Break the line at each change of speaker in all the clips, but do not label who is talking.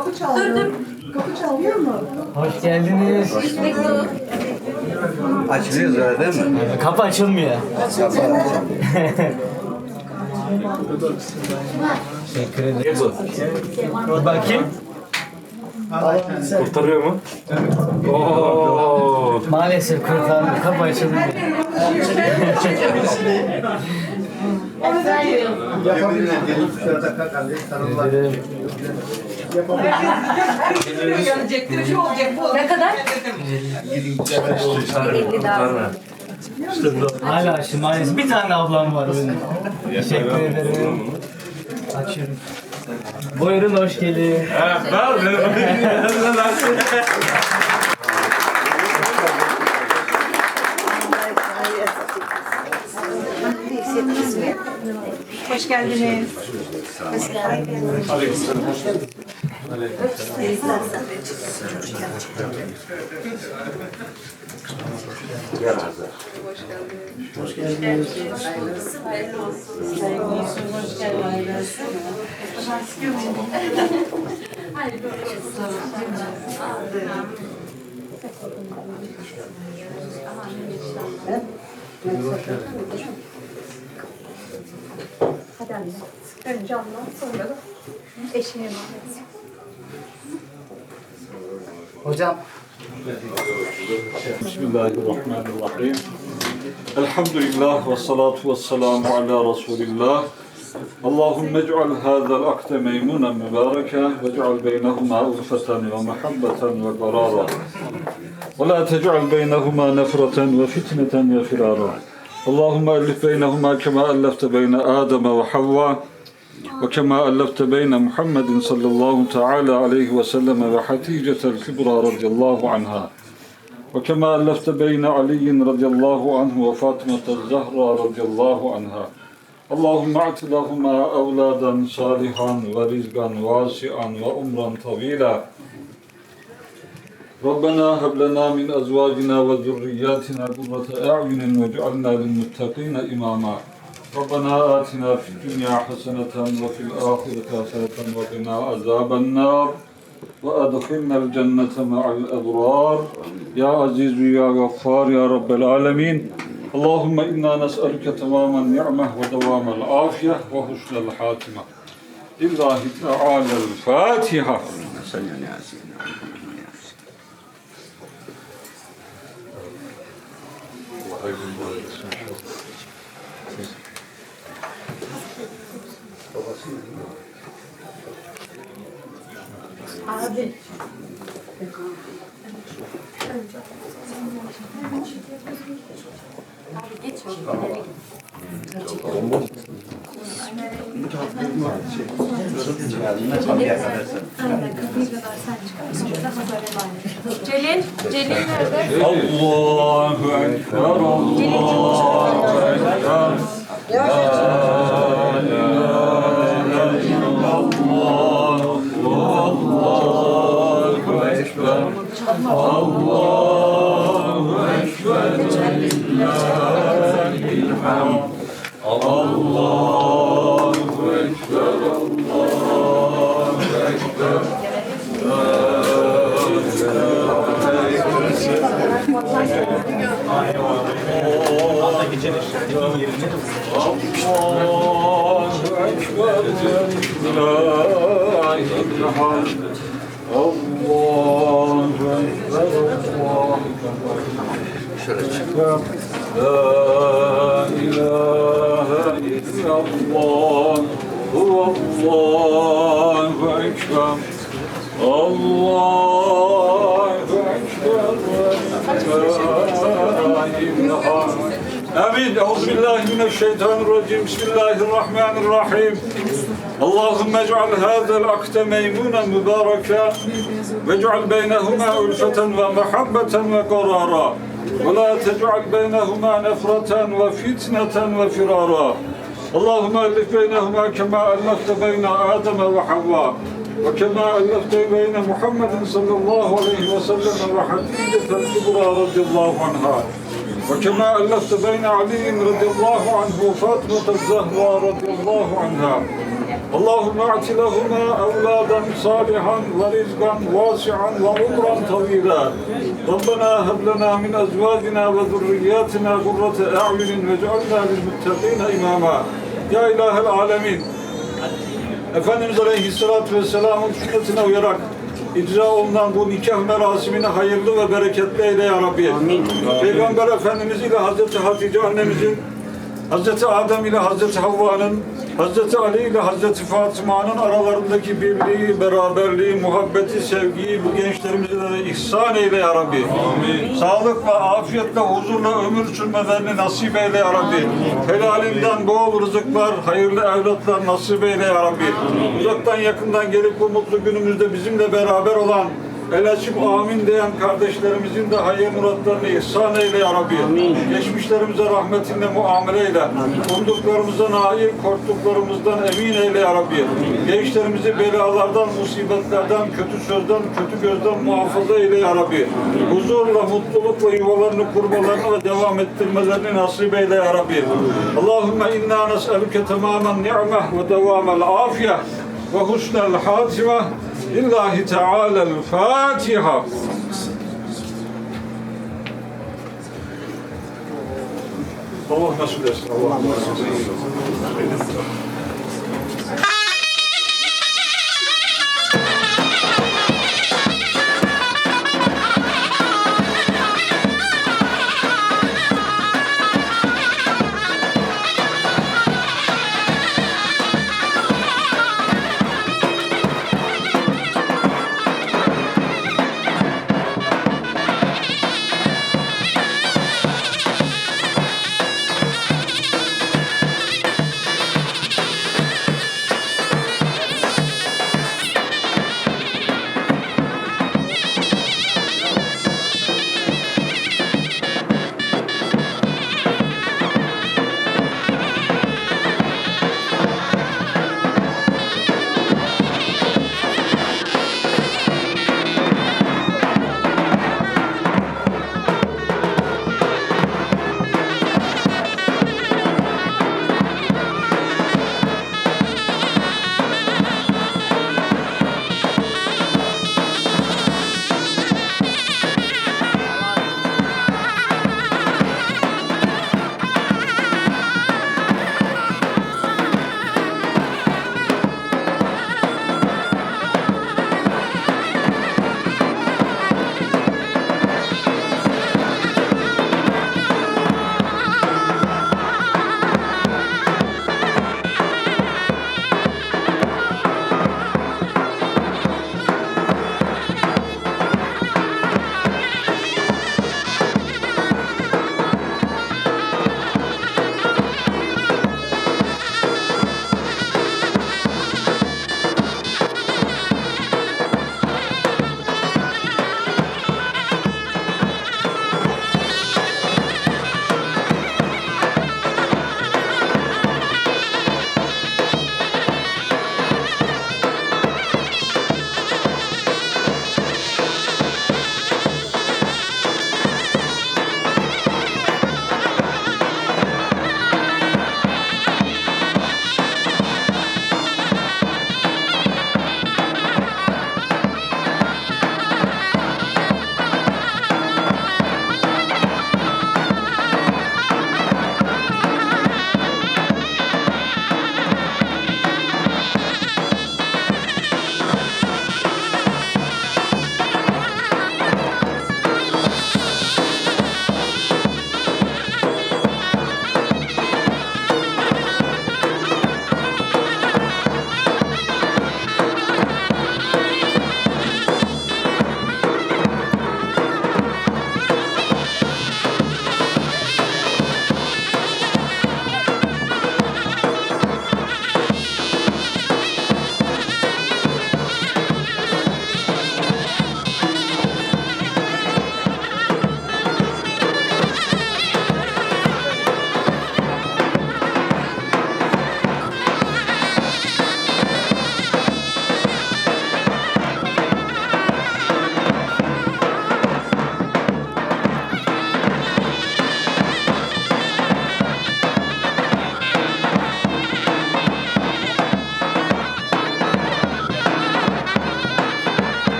Kapı çalıyor. Kapı çalıyor mu?
Hoş geldiniz.
Açılıyoruz öyle değil mi?
Kapı açılmıyor. Teşekkür ederim. Dur bakayım.
Kurtarıyor mu? Oo.
Maalesef kurtardım. Kapı açılmıyor.
Yeminle gelip şurada kakalım. Sarılar.
Gelecektir, şu olacak bu. Ne kadar?
Kurtarma.
Hala şimdi maalesef bir tane ablam var benim. Teşekkür ederim. Açıyorum. Buyurun hoş geldin.
Hoş geldiniz.
Hadi anne. Önce Allah, sonra da eşine emanet.
Hocam.
Bismillahirrahmanirrahim. Elhamdülillah ve salatu ve selamu ala Resulillah. Allahümme ec'al hâzel akde meymunen mübareke ve ec'al beynehuma ulfeten ve muhabbeten ve qarara. Ve la tec'al beynehuma nefreten ve fitneten ve firara. Allahümme ellif beynehuma kema ellefte beyne Adem ve Havva ve kema ellefte beyne Muhammedin sallallahu teala aleyhi ve sellem ve Hatice'tel Kübra radiyallahu anha. وكما ألفت بين علي رضي الله عنه وفاطمة الزهراء رضي الله عنها اللهم أعط لهما أولادا صالحا ورزقا واسعا وعمرا طويلا ربنا هب لنا من أزواجنا وذرياتنا قرة أعين واجعلنا للمتقين إماما ربنا آتنا في الدنيا حسنة وفي الآخرة حسنة وقنا عذاب النار وأدخلنا الجنة مع الأبرار يا عزيز يا غفار يا رب العالمين اللهم إنا نسألك تمام النعمة ودوام العافية وحسن الحاتمة لله تعالى الفاتحة
Abi. Geç oğlum. Celil, Celil nerede?
Allahu Ekber, Allahu Ekber. Allahu Ekber, lillahil hamd. Allahu Ekber, Allahu Ekber. Allahu Ekber, lillahil hamd. Allahu Ekber, Allahu Ekber. La ilahe illallah, Allahu Ekber. Allahu Ekber, Amin. Euzubillahimineşşeytanirracim. Bismillahirrahmanirrahim. Allahümme ec'al hâzel akde meymunen mübareke ve ec'al beynehuma ulfeten ve muhabbeten ve qarara ve la tec'al beynehuma nefreten ve fitneten ve firara. Allahümme ellif beynehuma kema ellefte beyne Adem ve Havva ve kema ellefte beyne Muhammedin sallallahu aleyhi ve sellem ve Hatice'tel Kübra radiyallahu anha ve kema ellefte beyne Ali radiyallahu anhu ve Fatıma Zehra radiyallahu anha اللهم اعط لهما أولادا صالحا ورزقا واسعا وعمرا طويلا ربنا هب لنا من أزواجنا وذرياتنا قرة أعين واجعلنا للمتقين إماما Ya İlahel Alemin, Efendimiz Aleyhisselatü Vesselam'ın sünnetine uyarak icra olunan bu nikah merasimini hayırlı ve bereketli eyle ya Rabbi. Peygamber Efendimiz ile Hazreti Hatice annemizin, Hazreti Adem ile Hazreti Havva'nın, Hazreti Ali ile Hazreti Fatıma'nın aralarındaki birliği, beraberliği, muhabbeti, sevgiyi bu gençlerimize de ihsan eyle ya Rabbi. Amin. Sağlık ve afiyetle, huzurla ömür sürmelerini nasip eyle ya Rabbi. Helalinden bol rızıklar, hayırlı evlatlar nasip eyle ya Rabbi. Uzaktan yakından gelip bu mutlu günümüzde bizimle beraber olan el açıp amin diyen kardeşlerimizin de hayır muratlarını ihsan eyle ya Rabbi. Geçmişlerimize rahmetinle muamele eyle. Umduklarımıza nail, korktuklarımızdan emin eyle ya Rabbi. Gençlerimizi belalardan, musibetlerden, kötü sözden, kötü gözden muhafaza eyle ya Rabbi. Huzurla, mutlulukla yuvalarını kurmalarını ve devam ettirmelerini nasip eyle ya Rabbi. Allahümme inna nes'eluke tamamen ni'meh ve devamel afiyeh ve husnel hatime. Lillahi Teala'l-Fatiha. Allah nasip etsin. Allah nasip etsin.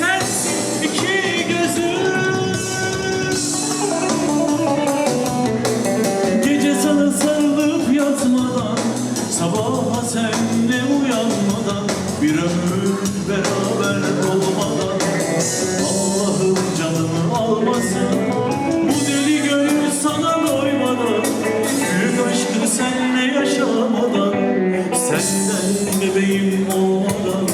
sensin iki gözüm. Gece sana sarılıp yatmadan, sabaha senle uyanmadan, bir ömür beraber olmadan, Allah'ım canımı almasın. Bu deli gönül sana doymadan, büyük aşkı senle yaşamadan, senden bebeğim olmadan,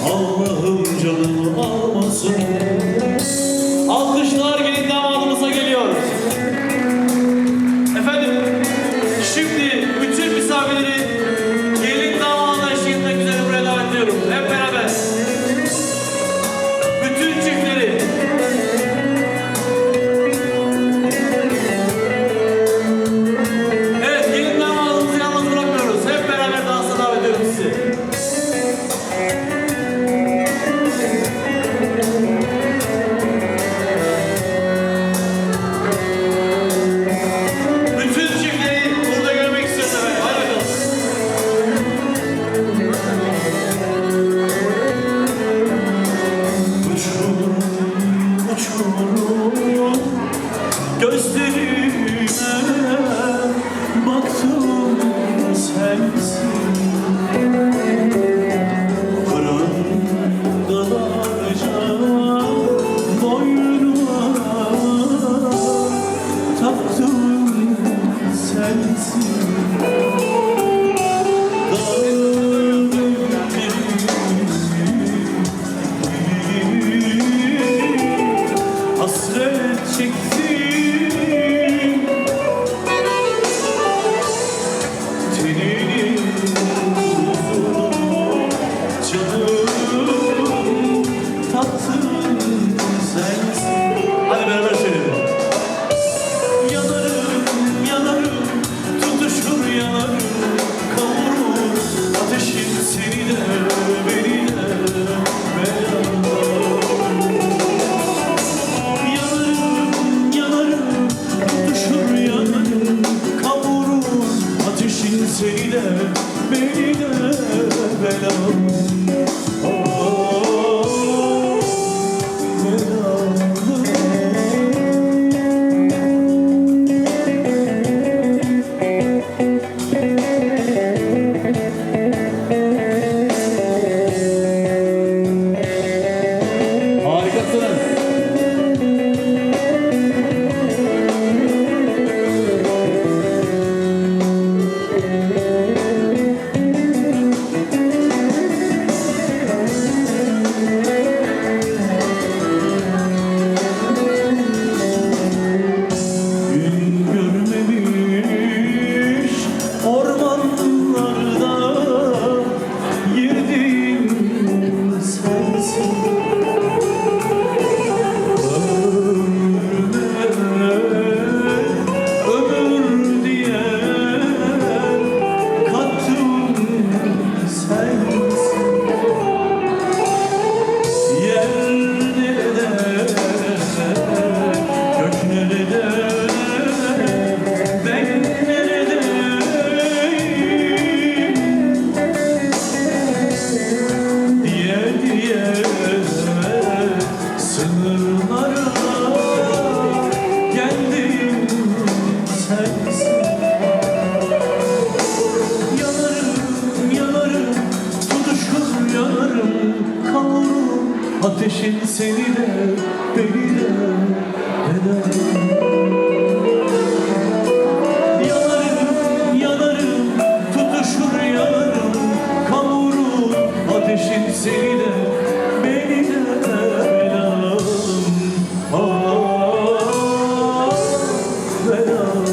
Allah'ım canımı almasın. Alkışlar gelin damadımıza geliyor. Efendim, şimdi bütün misafirleri gelin damadına eşliğinde güzel buraya davet ediyorum. Hep beraber. Bütün çiftleri. Evet, gelin damadımızı yalnız bırakmıyoruz. Hep beraber dansa davet ediyorum sizi. Bütün çiftleri burada görmek istiyoruz efendim. Hadi bakalım. Uçurum, uçurum, gözlerime baktım sensin. Prangalarca boynuma taktım sensin. Dağıldım hasret çektim, teninin tuzunu canım tattın sensin. Hadi beraber söyleyelim. Yanarım, yanarım, tutuşur yanarım, kavurur ateşin seni de beni de beraber. Yanarım, yanarım, tutuşur yanarım, kavurur ateşin seni de beni de beraber. Gün görmemiş ormanlarda girdim sensin. Ömür diye kattım sensin. Yer nerede, gök nerede, ben neredeyim diye diye sınırlara geldim sensin. Yanarım, yanarım, tutuşur yanarım, kavururum ateşin seni de beni de beraber. Yanarım, yanarım, tutuşur yanarım, kavurur ateşin seni de beni de beraber. Beraber.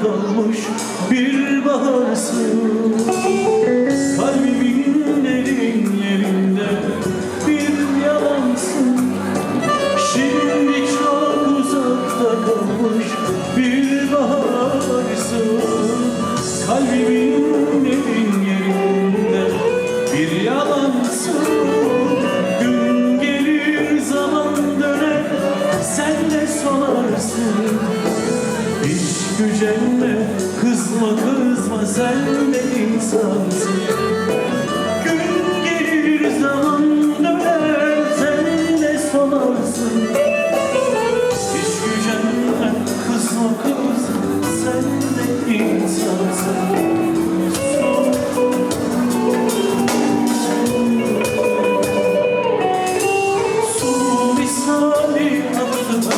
kalmış bir baharsın. Kalbimin derinlerinde bir yalansın. Şimdi çok uzakta kalmış bir baharsın. Kalbimin derin yerinde bir yalansın. Gün gelir zaman döner, sen de solarsın. Hiç gücenme, kızma kızma, sen de insansın. Gün gelir zaman döner, sen de solarsın. Hiç gücenme, kızma kızma, sen de insansın. Su misali aktı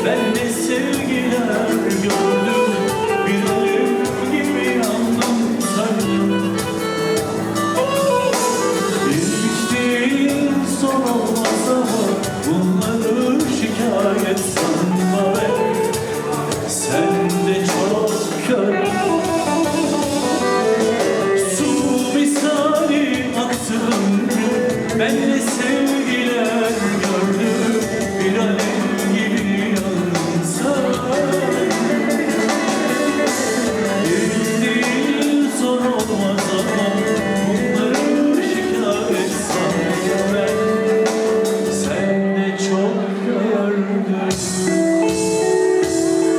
ben de sevgiler gördüm. Bir alev gibi yandım sandım. Bir değil son olmaz ama bunları şikayet sanma be. Sen de çok kör. Su misali aktı ben de sevgiler gördüm. Bir alev gibi yandım sen. Değil zor olmaz ama bunları şikayet sandım ben. Sen de çok gördün.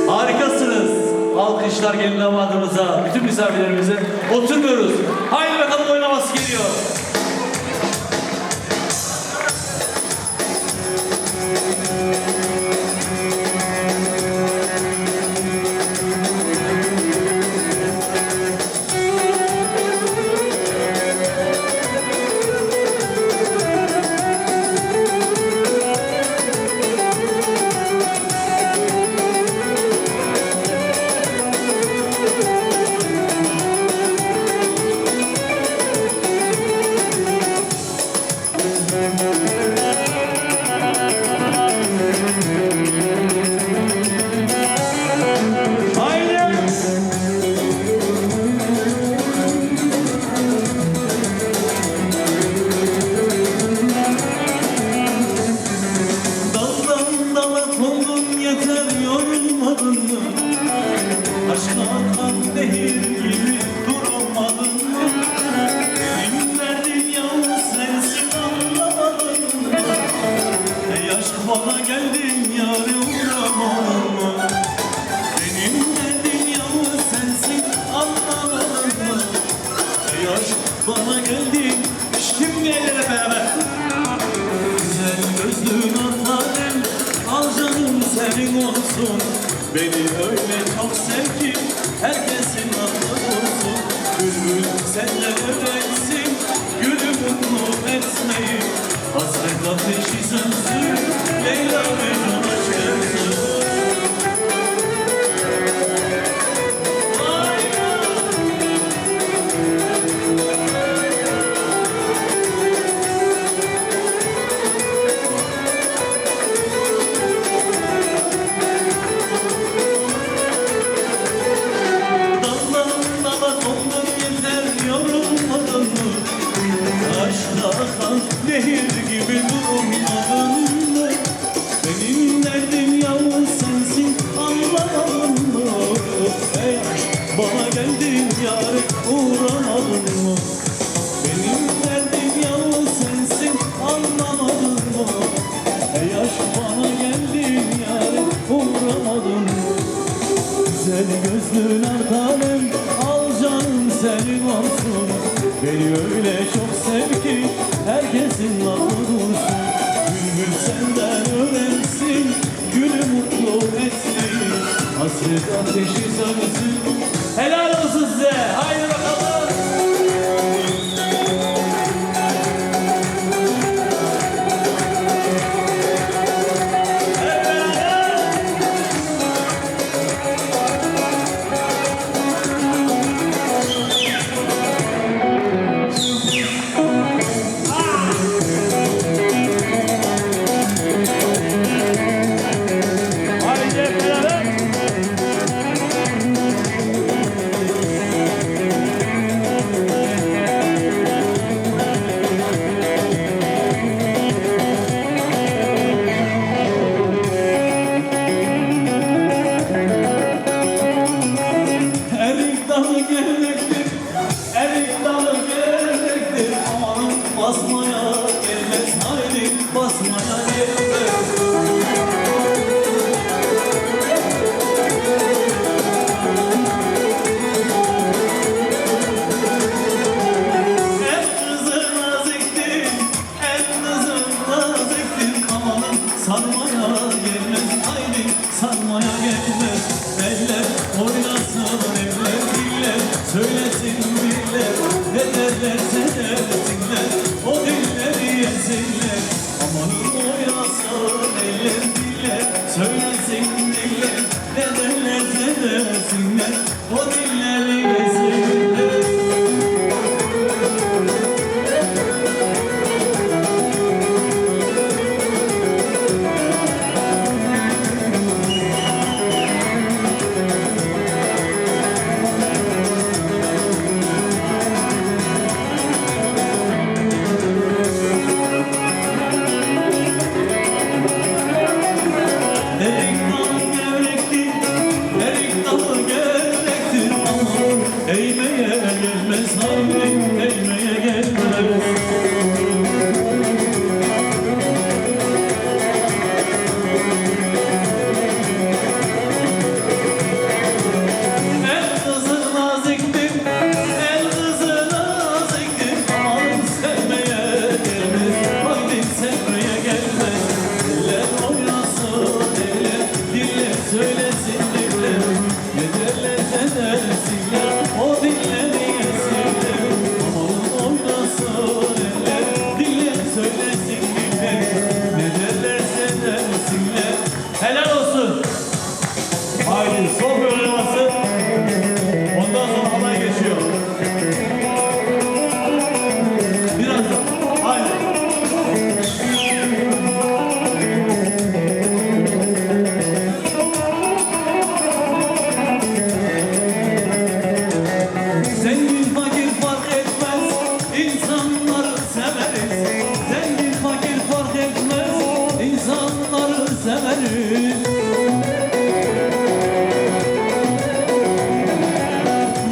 Harikasınız. Alkışlar gelin damadımıza, bütün misafirlerimize. Oturmuyoruz. Haydi bakalım, oynaması geliyor. Daldan dala kondun yeter, yorulmadın mı? Aşka akan nehir gibi durulmadın mı? Benim derdim yalnız sensin, anlamadın mı? Ey aşk bana geldin yâre uğramadın mı? Benim derdim yalnız sensin, anlamadın mı? Ey aşk bana geldin. Şimdi ellere beraber. Güzel gözlüğün anlarım, al canım senin olsun. Beni öyle çok sev ki herkesin aklı olsun. Bülbül sen de öğrensin, gülü mutlu etmeyi. Hasret ateşi sönsün, Leyla Mecnun aşk yansın. Nehir gibi durmadın mı? Benim derdim yalnız sensin, anlamadın mı? Ey aşk bana geldin yâre uğramadın mı? Benim derdim yalnız sensin, anlamadın mı? Ey aşk bana geldin yâre uğramadın mı? Güzel gözlün artalem, al canım senin olsun. Beni öyle çok sev ki herkesin lafı dursun. Bülbül senden öğrensin, gülü mutlu etmeyi. Hasret ateşi sönsün. Helal olsun size. Haydi bakalım. söylesin diller. Ne derlerse desinler, o dilleri yesinler. Amanın oynasın eller diller, söylesin diller. Ne derlerse desinler, o dilleri yesinler. Erik dalı gevrektir, erik dalı gevrektir ama eğmeye gelmez haydi, eğmeye gelmez. El kızı naziktir, el kızı naziktir ama sevmeye gelmez, haydi sevmeye gelmez. Eller oynasın eller, diller söylesin diller. Ne derlerse desinler, o dilleri yesinler. Aman oynasın eller, diller söylesin diller. Ne derlerse desinler. Helal olsun. Haydi son bir oynaması. Ondan sonra halay geçiyor. Biraz da. Haydi. Zengin fakir fark etmez, insanları severiz. Zengin fakir fark etmez, insanları severiz.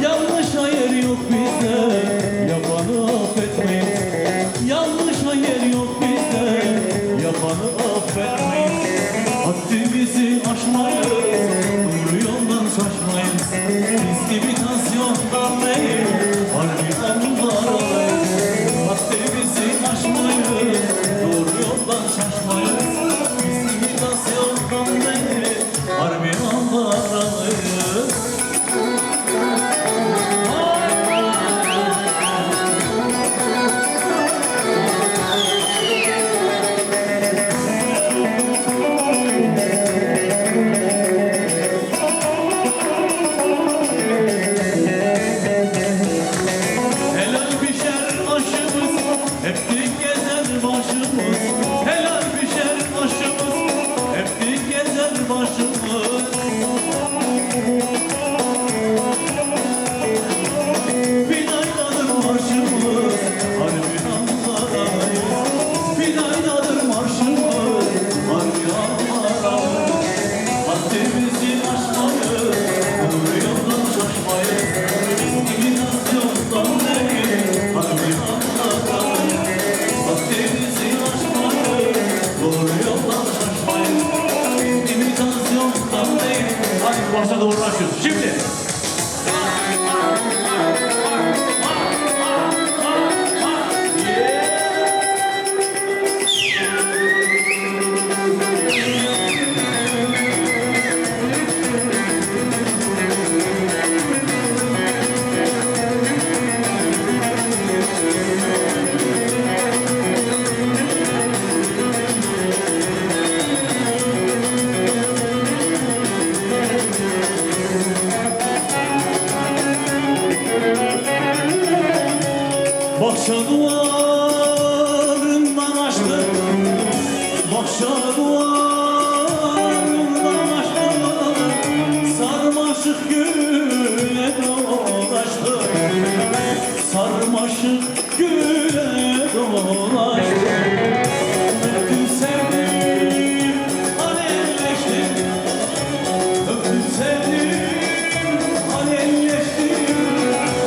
Yanlış hayır yok bizde, yapanı affetmeyiz. Yanlış hayır yok bizde, yapanı affetmeyiz. Haddimizi aşmayız, doğru yoldan şaşmayız. Biz imitasyondan değil, harbi onlarlayız. Haddimizi aşmayız, doğru yoldan şaşmayız. Biz imitasyondan değil, harbi onlarlayız. Helal pişer aşımız, hep dik gezer başımız. Helal pişer aşımız, hep dik gezer başımız. Binaydadır marşımız, harbi anlarayız. Binaydadır marşımız, harbi anlarayız. Haddimizi aşmayız, doğru yoldan şaşmayız. Biz imitasyondan değil, harbi anlarayız. Haddimizi aşmayız, doğru yoldan şaşmayız. Biz imitasyondan değil, hadi başa doğru açıyoruz. Şimdi. Bahçe duvarından açtı, bahçe duvarından açtı. Sarmaşık güle dolaştı, sarmaşık güle dolaştı. Öptüm sevdim, alevleştim. Öptüm sevdim, alevleştim.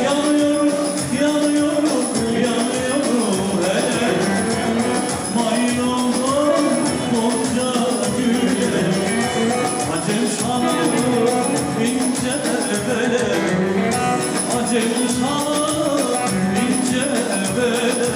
Yanıyorum, yanıyorum, yanıyorum hele. Mayın oldum gonca güle. Acem şanım ince bele. Acem şanım ince bele.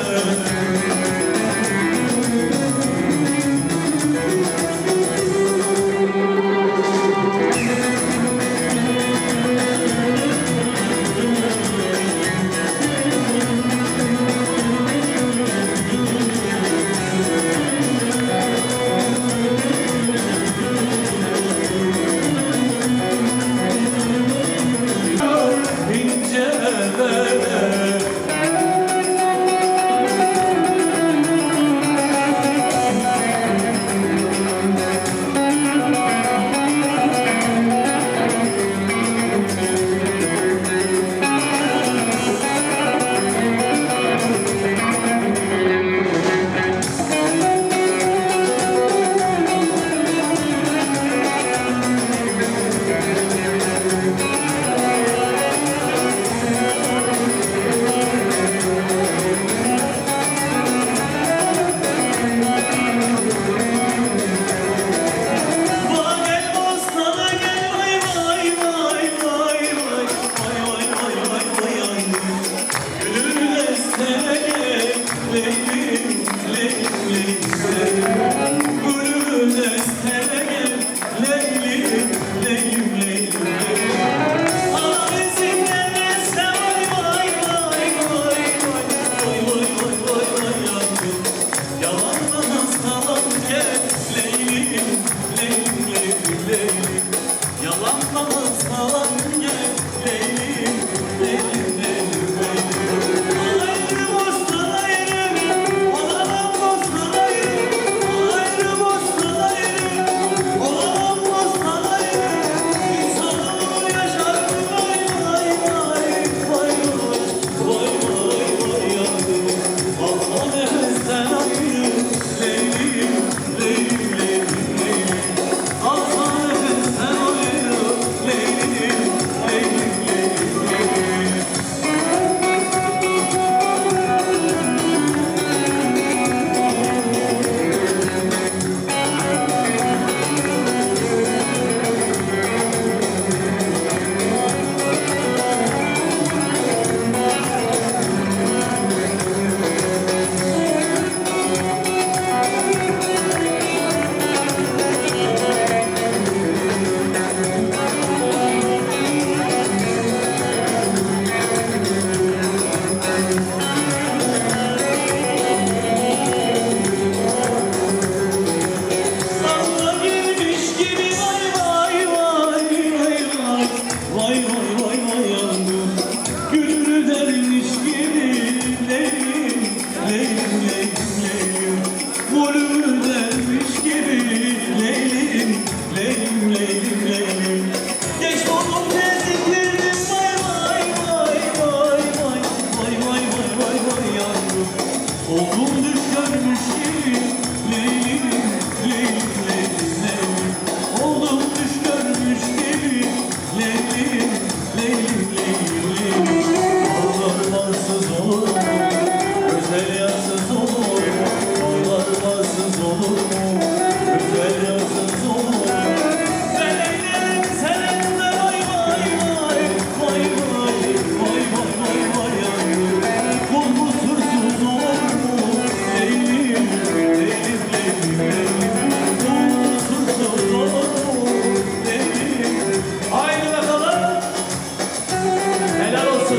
Helal olsun.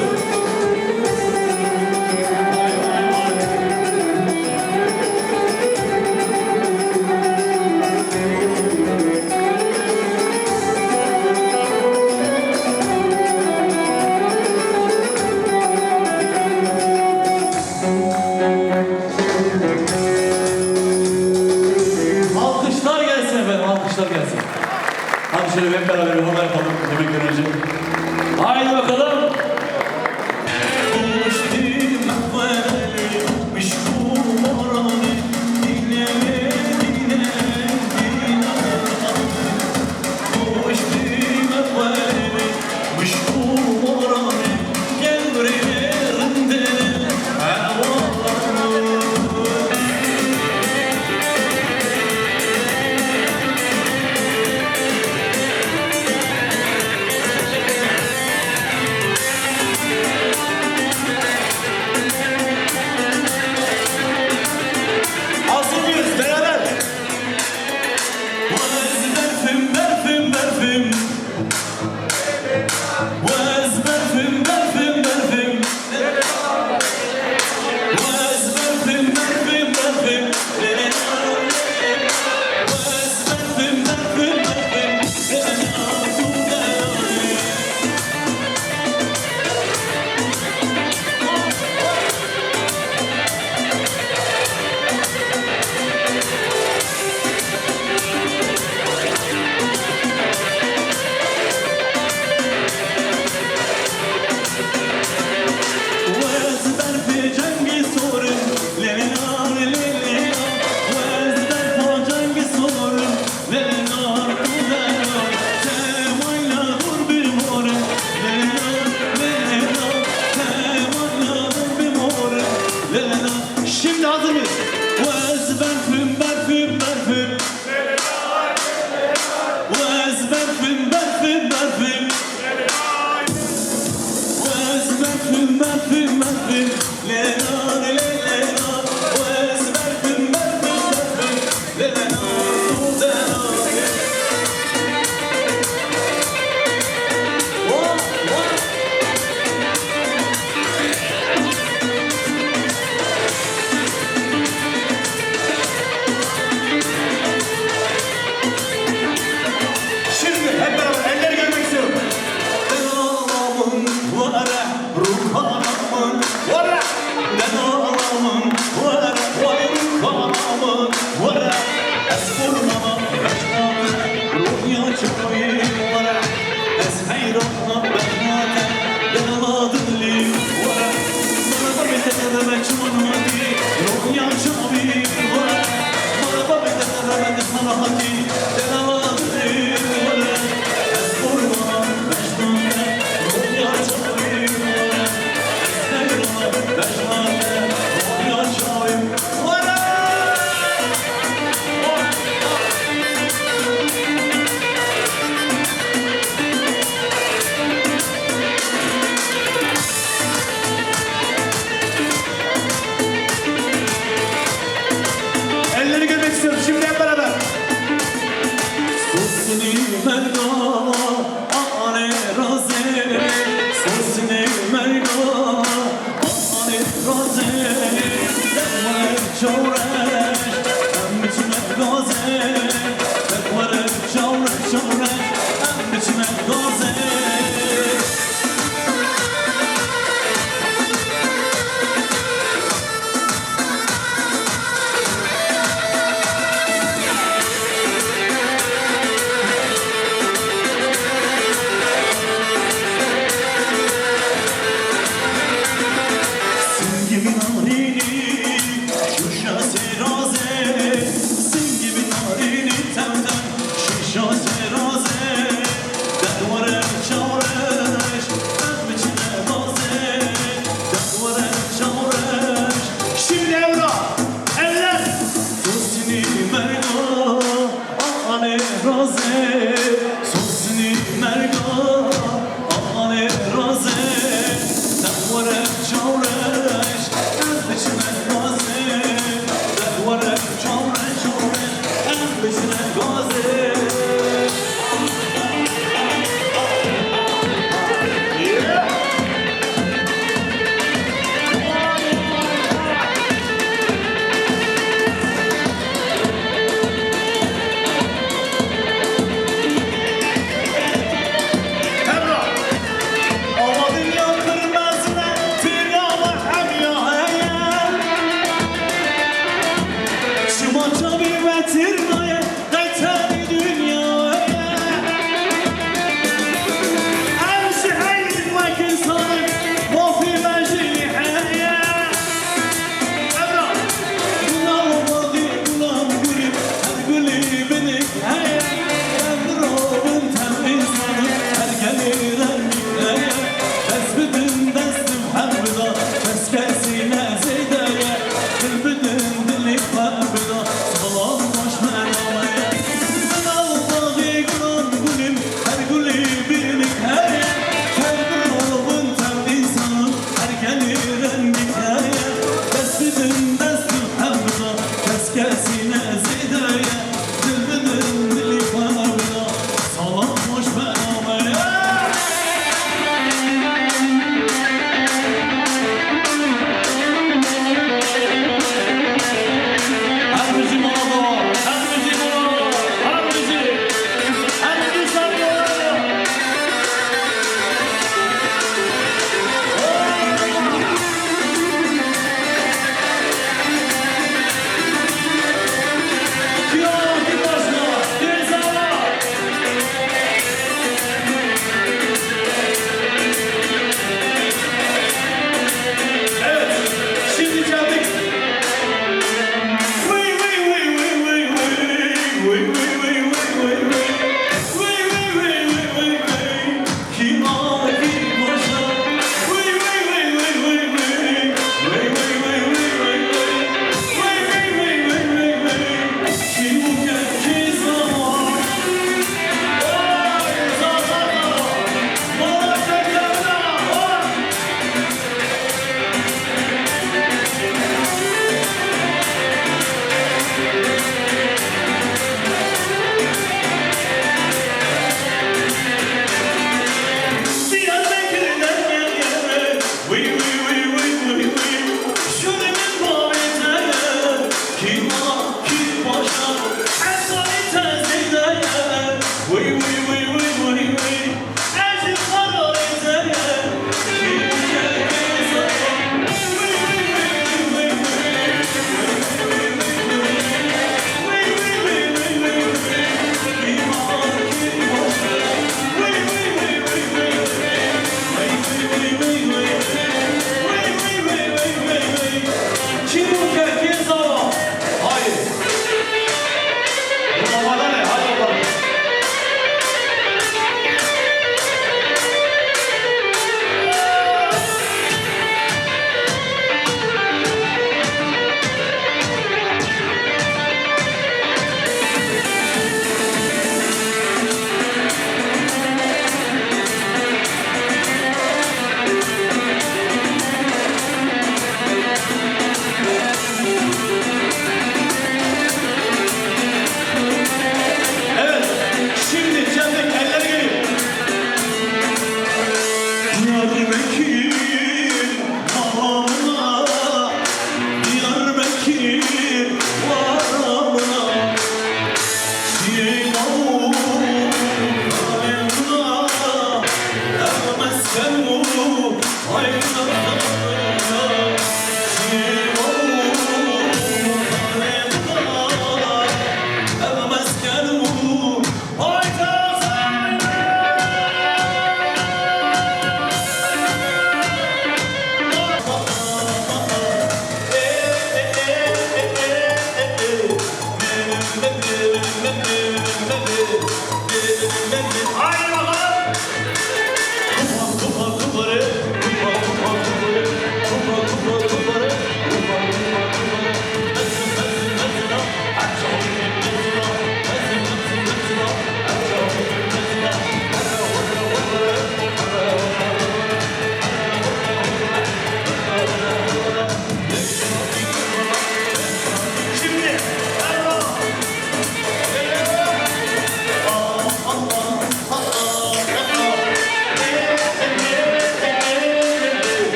Alkışlar gelsin efendim, alkışlar gelsin. Hadi şöyle hep beraber bir hurma yapalım yemekten önce. Haydi bakalım. Hazır mıyız beraber? Berfim, berfim, berfim. Vaz berfim, berfim, berfim. Vaz berfim, berfim, berfim. Vaz berfim, berfim, berfim. Şimdi hazır mıyız? Vaz berfim, berfim, berfim. Vaz berfim, berfim, berfim. Vaz berfim, berfim, berfim. Lena, lena. Vaz berfim, berfim, berfim. Lena, lena. Oh, oh. Şimdi hep beraber elleri görmek istiyorum. Ben Allah'ımın vara, ruhanımın vara. Ben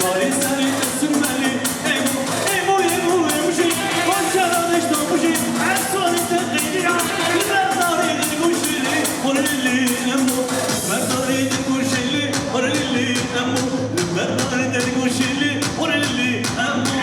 Şari seni sürmeli Emo emuşi Başara neştamuşi Esvani teqidi ya Berdari kuşili Orili emo Berdari kuşili Orili emo Berdari kuşili Orili emo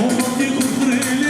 Muhammad kufrili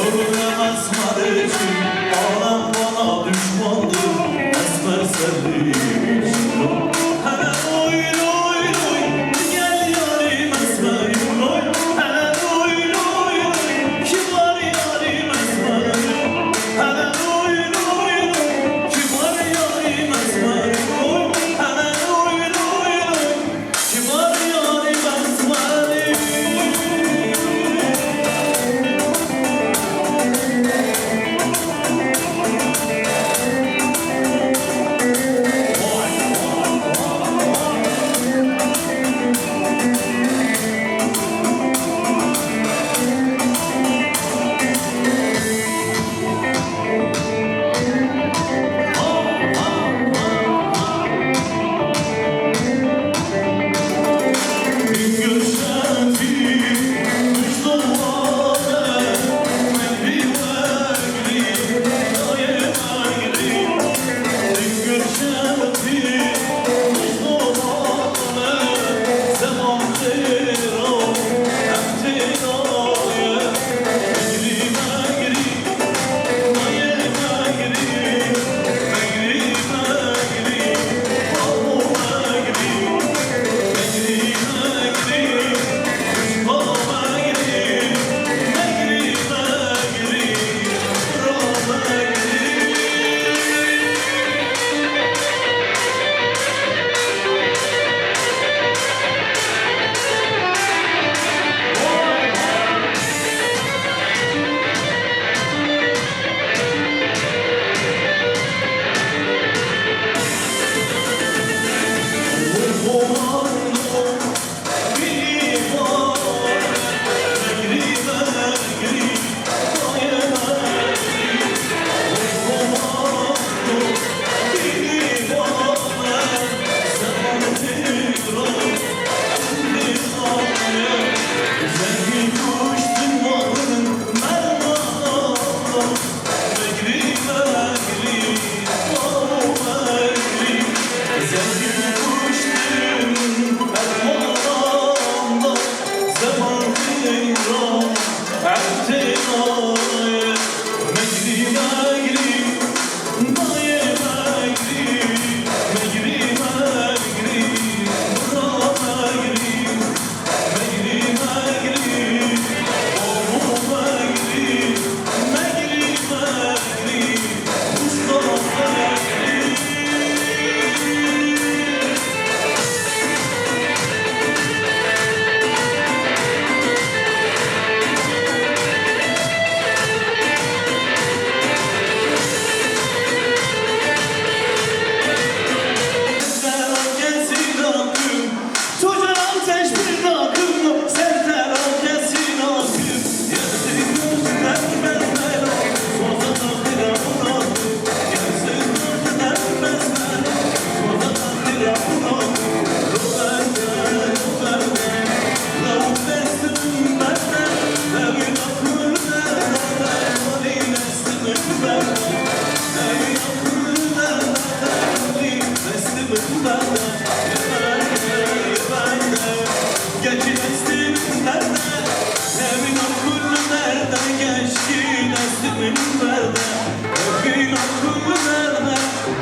Sorun esmer için alem bana düşmandır. Esmer sevdiğim hele oy oy oy gel yarim esmerim oy hele oy oy oy kibar yarim esmerim hele oy oy oy kibar yarim esmerim oy hele oy oy oy kibar yarim esmerim.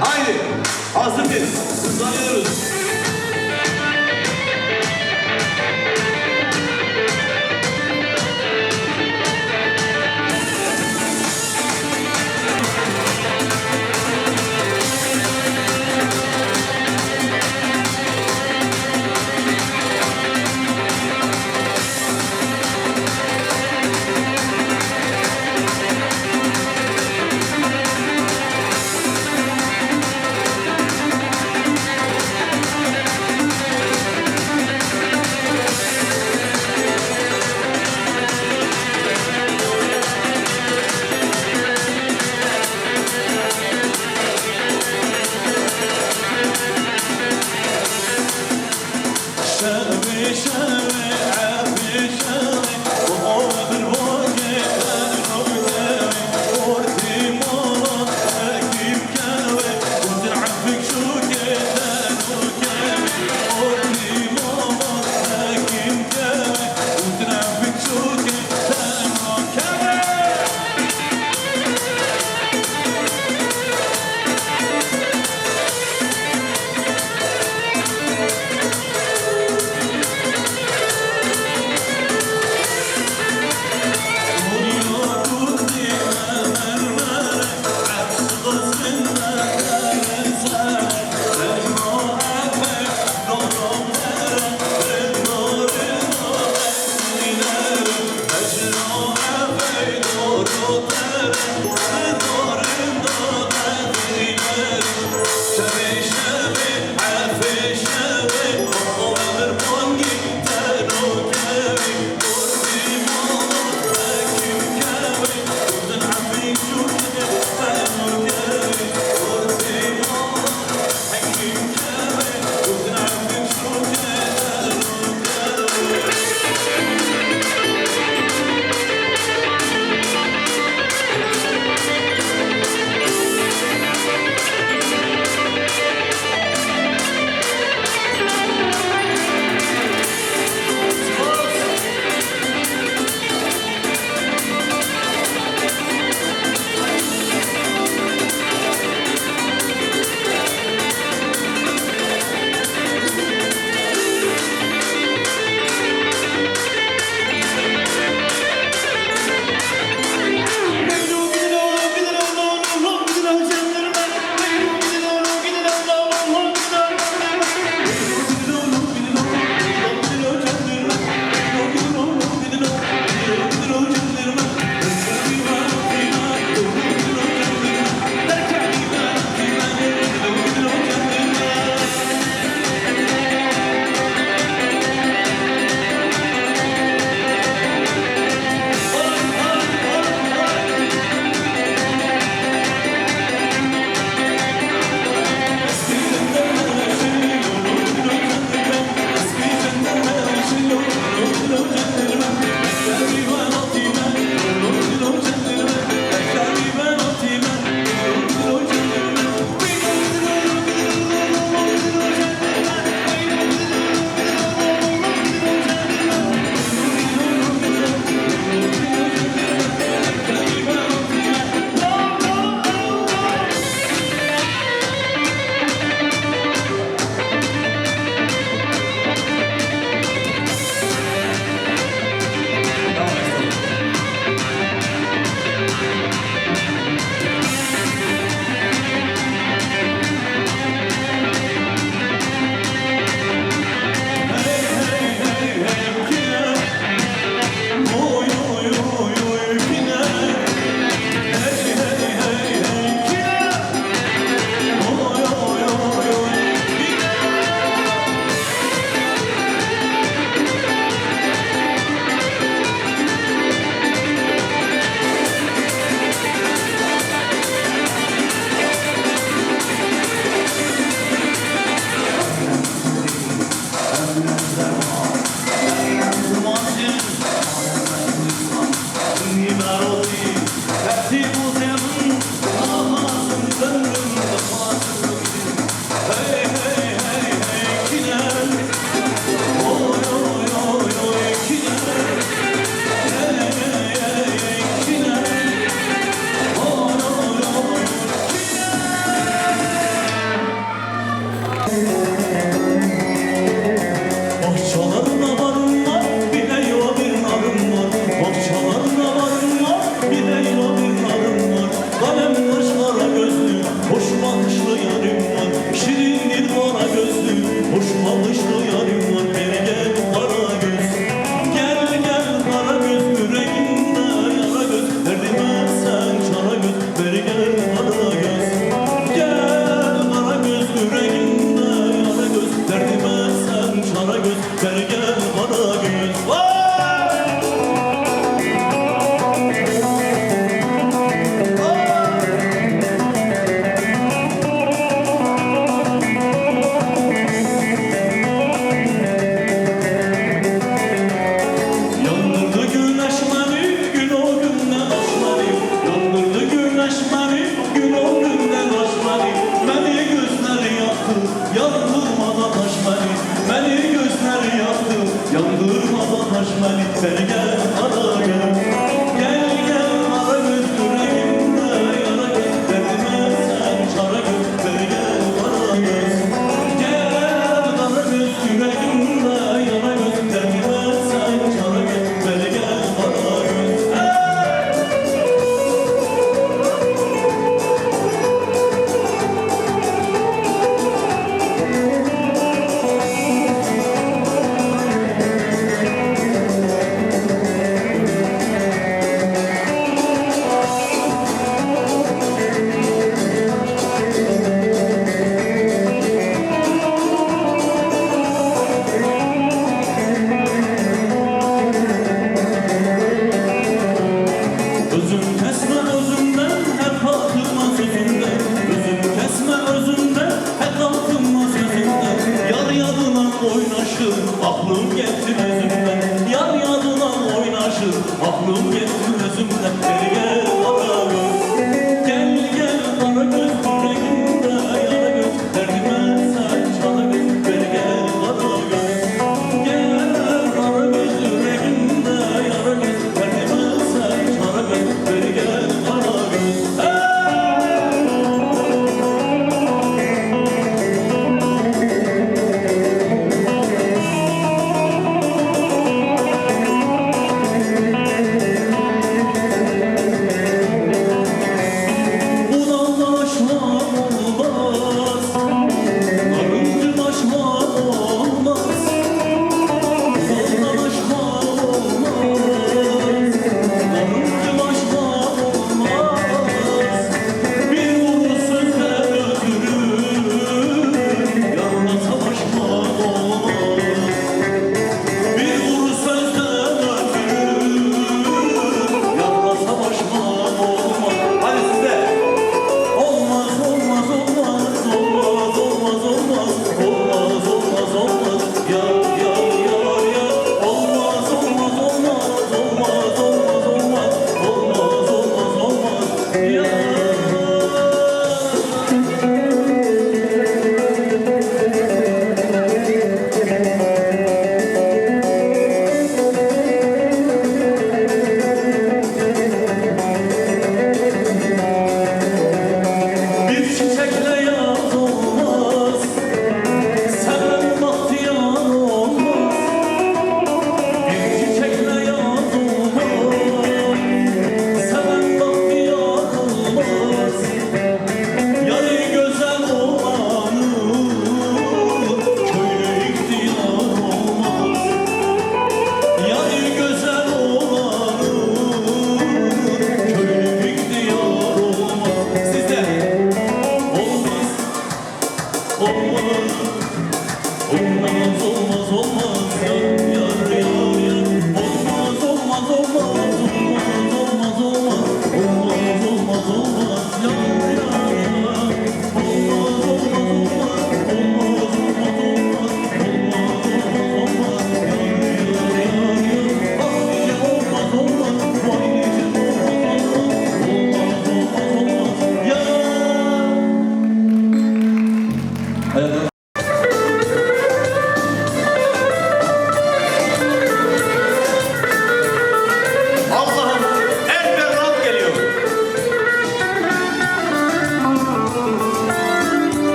Haydi hazır mıyız? Hızlanıyoruz.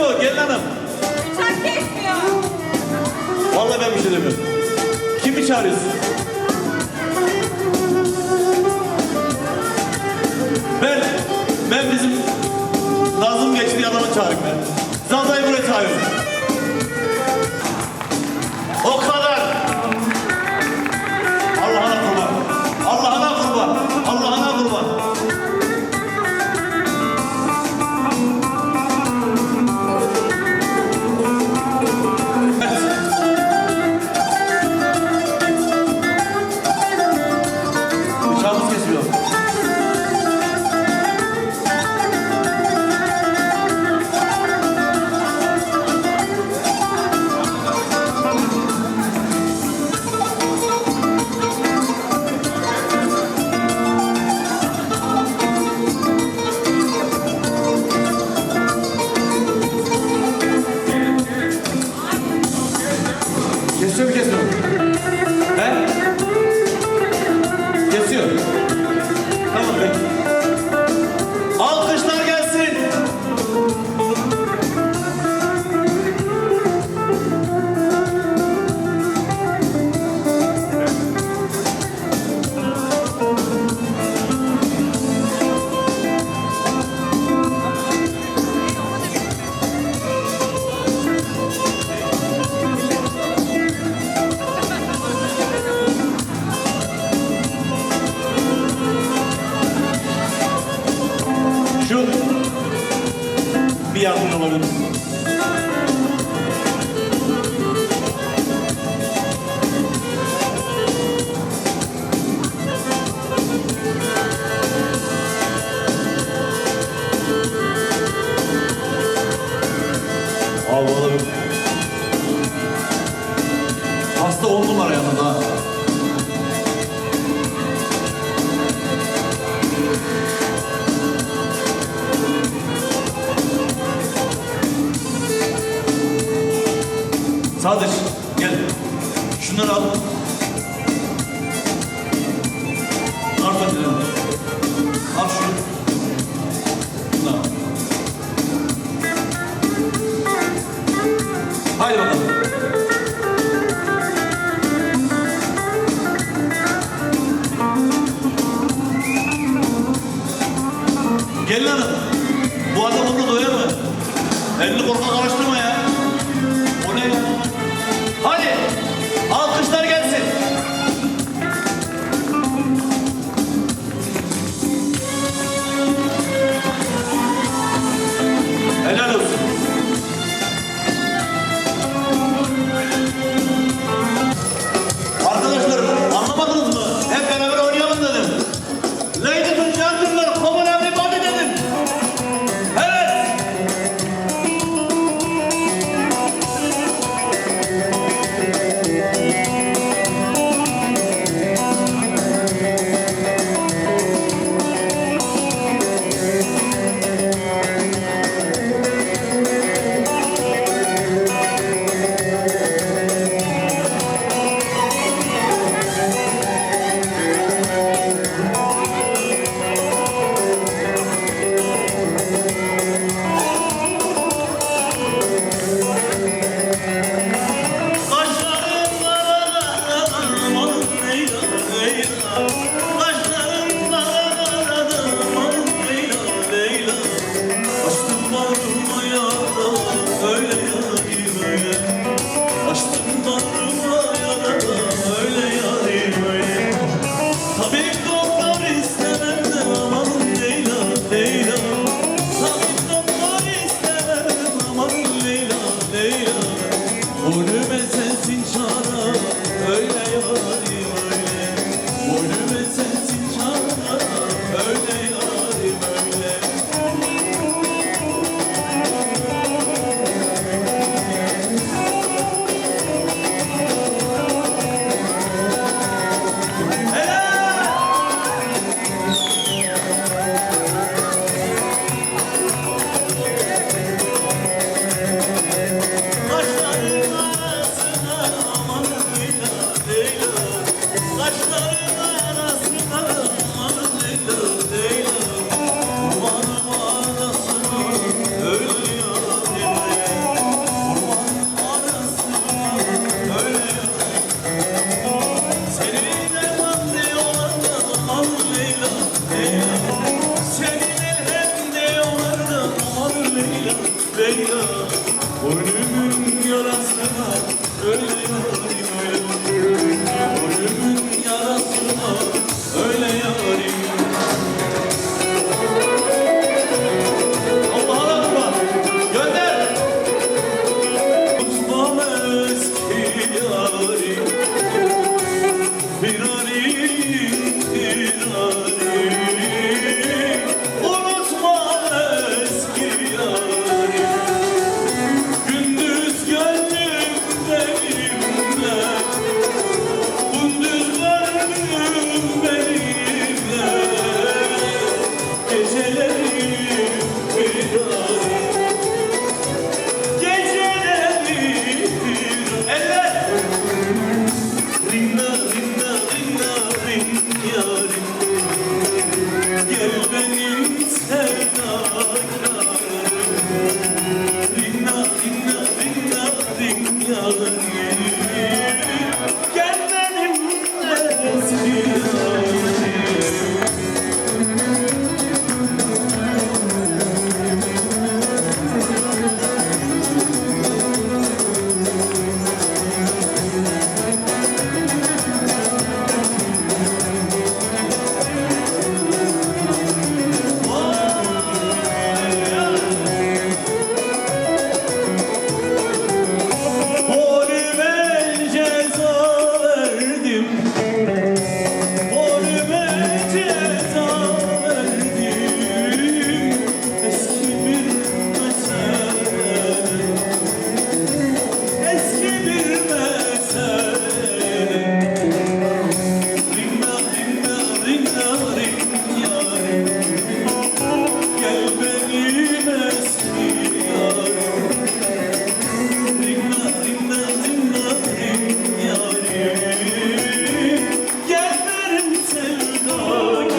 Alo gelin hanım.
Bıçak kesmiyor.
Vallahi ben bir şey demiyorum. Kimi çağırıyorsun? Ben bizim Nazım geçtiği adamı çağırayım ben. Zaza'yı buraya çağırıyorum. O kadar. Allah'ına kurban. Allah'ına kurban. Allah'ına kurban. Bıçağımız kesiliyor. Kesiyor mu kesmiyor mu? He? Kesiyor. Tamam peki. Alkışlar gelsin. Şu bir yardım olabilir. Allah'ım. Hasta 10 numara yanında ha. Sadıç gel. Şunları al. Arpa dilerim. Al şunu. Şunu al. Haydi bakalım. Gelin hanım. Bu adam onu doyar mı? Elini korkak karıştırma ya. O ne ya? Hadi alkışlar gelsin. Helal olsun. Ölümün yarasına öyle yarim öyle. Ölümün yarasına öyle yarim. Allah'a bakma. Gönder. Unutmam eski yarim. Firarim, firarim. Unutmam eski yarim. Gündüz gönlüm benimle, gündüz gönlüm benimle, gecelerim firarim, gecelerim firarim. Eller! Rinna, rinna, rinna, rin yarim, gel benim sevdalarım. Rinna, rinna, rinna, rin yarim, gel benim eski yarim. Volüme ceza verdim, volüme ceza verdim. Eski bir mesele, eski bir mesele. Rinna, rinna, rinna, rin yarim, gel benim eski yarim. Rinna, rinna, rinna, rin yarim, gel benim sevdalarım.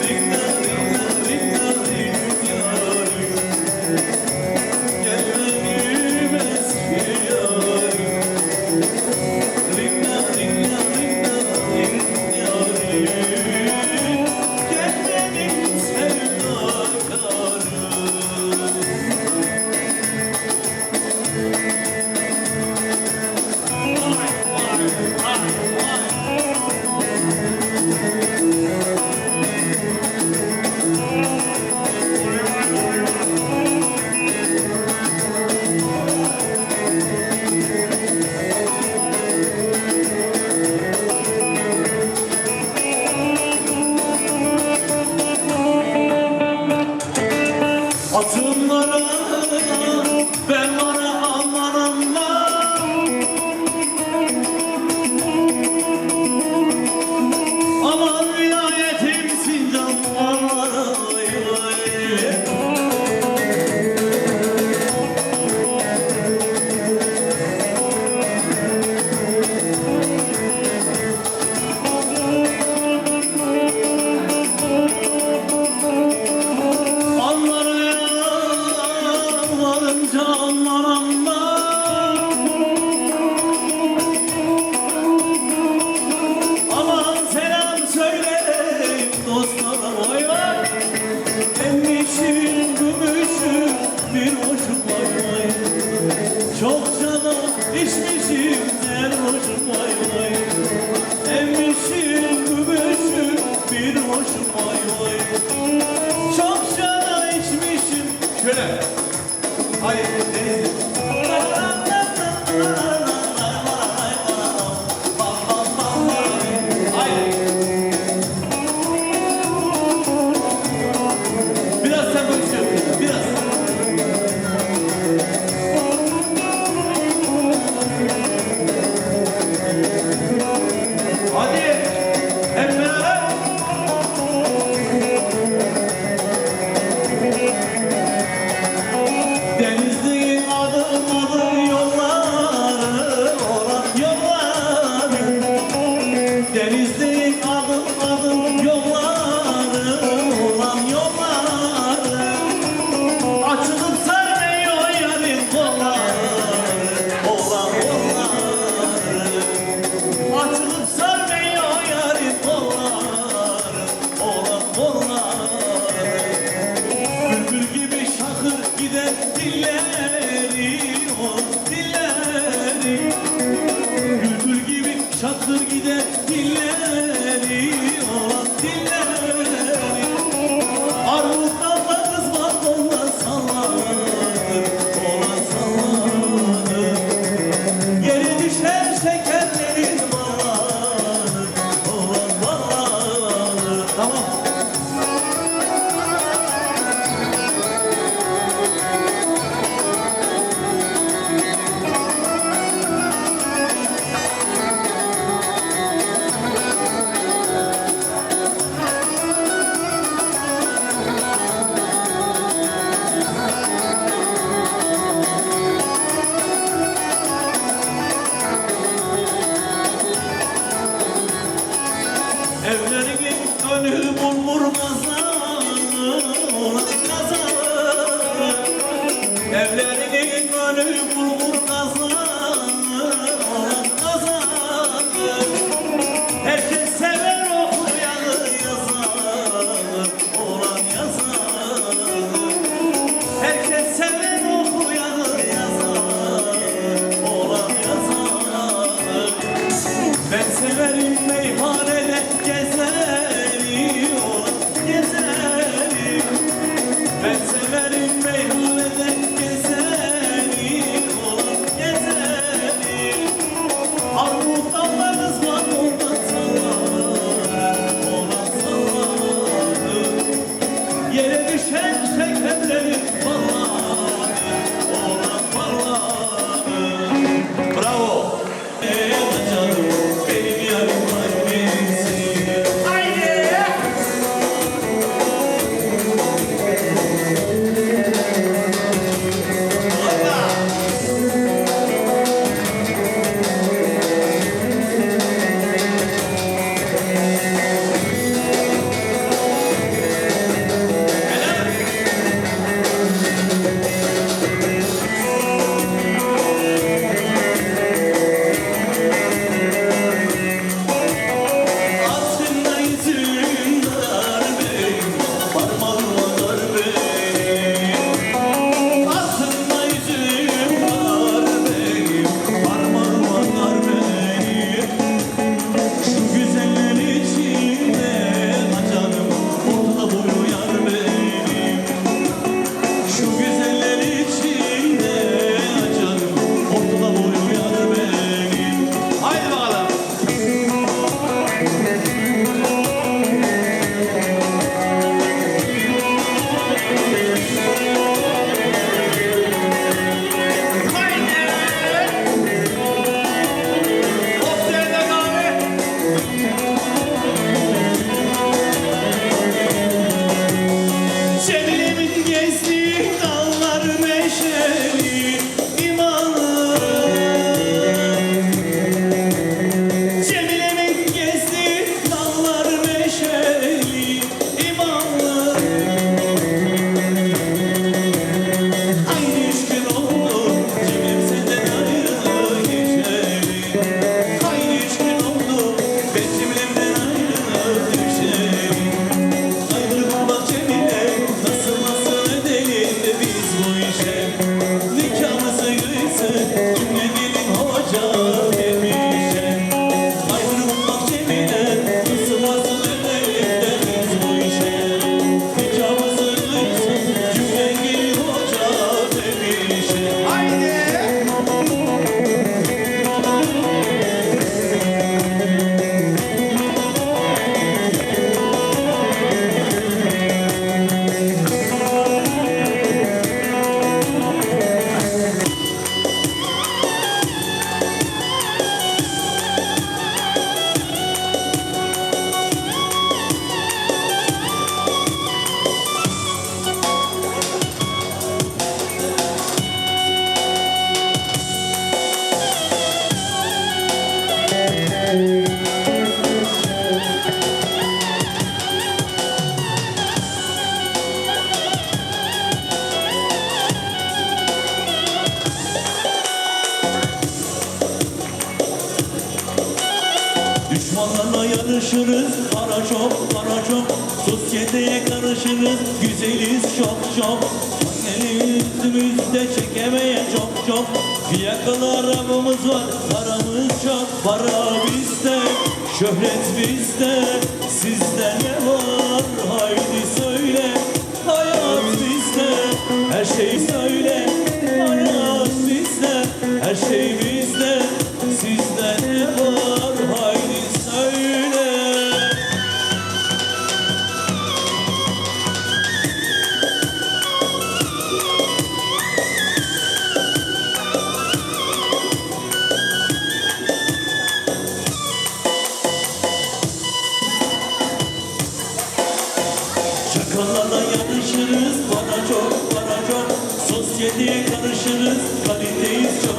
Rinna, rinna, rinna, rin yarim, gel benim eski yarim. Rinna, rinna, rinna, rin yarim, gel benim sevdalarım. Atımlara ben bana aman aman, aman vilayetimsin canlara vay vay. Varınca aman aman, aman selam söyle dostlara vay vay. Emmişim gümüşüm bir hoşum vay vay, çokça da içmişim serhoşum vay vay. Emmişim gümüşüm bir hoşum vay vay, çokça da içmişim. Şöyle. Hayır, deniz. Hayır. Biraz sen konuşuyorsun, biraz. Hadi, hep beraber. Denizde dilleri, o dilleri. Bülbül gibi şakır gider dilleri, o dilleri. Armuttan da kızmak ondan sallanır, ondan sallanır. Yere düşen şekerlerin ballanır, ondan ballanır. Tamam. Evlerinin önü bulmur kazanı, kazanı. Evlerinin önü bulmur kazanı, kazanı. Herkes sever okuyanı yazanı, olan yazanı. Herkes sever okuyanı yazanı, olan yazanı. Ben severim meyhanede gezeri, gezeri. Ben severim meyhanede gezeri, gezeri. Armuttan da kızmak ondan sallanır, ondan sallanır. Yere düşen şekerlerin ballanır, ondan ballanır. Bravo. Canım benim yarım kalbimsin. Haydi. Aslında yüzüm dar benim, parmağıma dar benim. Aslında yüzüm dar benim, parmağıma dar benim. Şu güzeller içinde canım ortada boyu yar benim. Şu güzeller içinde canım ortada boyu yar benim. Haydi bakalım. Cemile'min gezdiği dağlar meşeli imanı. Cemile'min gezdiği dağlar meşeli imanı. Aynı üç gün oldu Cemilem senden ayrı geçeli. Aynı üç gün oldu ben Cemilem'den ayrı düşeli. Ayrılık bak Cemile, nasıl edelim de biz bu işe. Nikahımızı kıysın, cümle gelin hoca demişe. Ayrılık bak Cemile, nasıl edelim de biz bu işe. Nikahımızı kıysın, cümle gelin hoca demişe. Haydi! Düşmanlarla yarışırız, para çok, para çok. Sosyeteye karışırız, güzeliz çok çok. yüzümüzde çekemeyen çok fiyakalı arabamız var, paramız çok. Para bizde, şöhret bizde, sizde ne var haydi söyle. Hayat bizde, her şey söyle. Hayat bizde, her şey bizde, sizde ne var haydi söyle. Çakallarla yarışırız, para çok, para çok. Sosyeteye karışırız, kaliteyiz çok.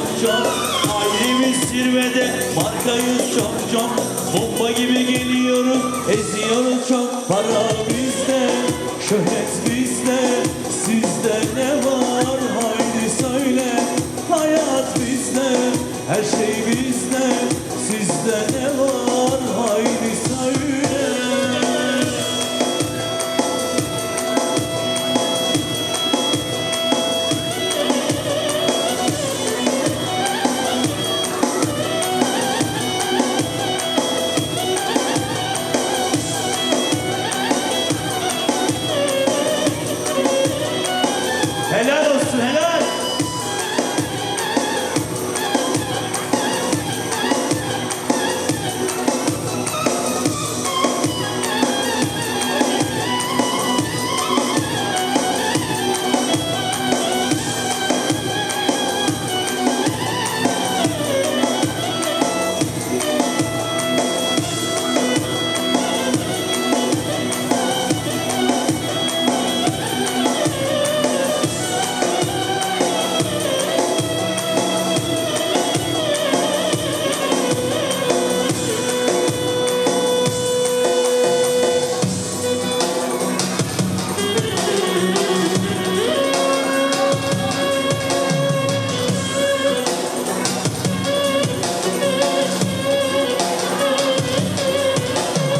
Ailemiz zirvede, markayız çok. Bomba gibi geliyoruz, eziyoruz çok. Para bizde, şöhret bizde, sizde ne var haydi söyle. Hayat bizde, her şey bizde, sizde ne var haydi söyle. Helal olsun, helal.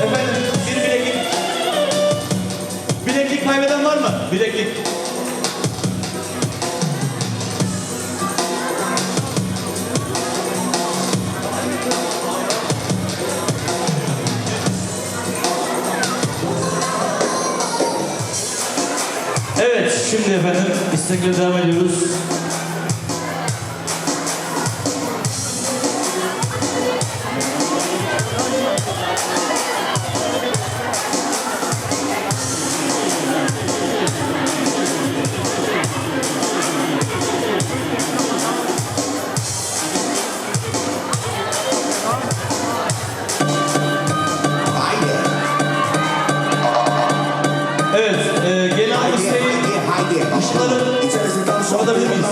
Efendim, bir bileklik. Bileklik kaybeden var mı? Bileklik. Evet, şimdi efendim istekle devam ediyoruz. Evet, gelen isteği ışıkları sorabilir miyiz?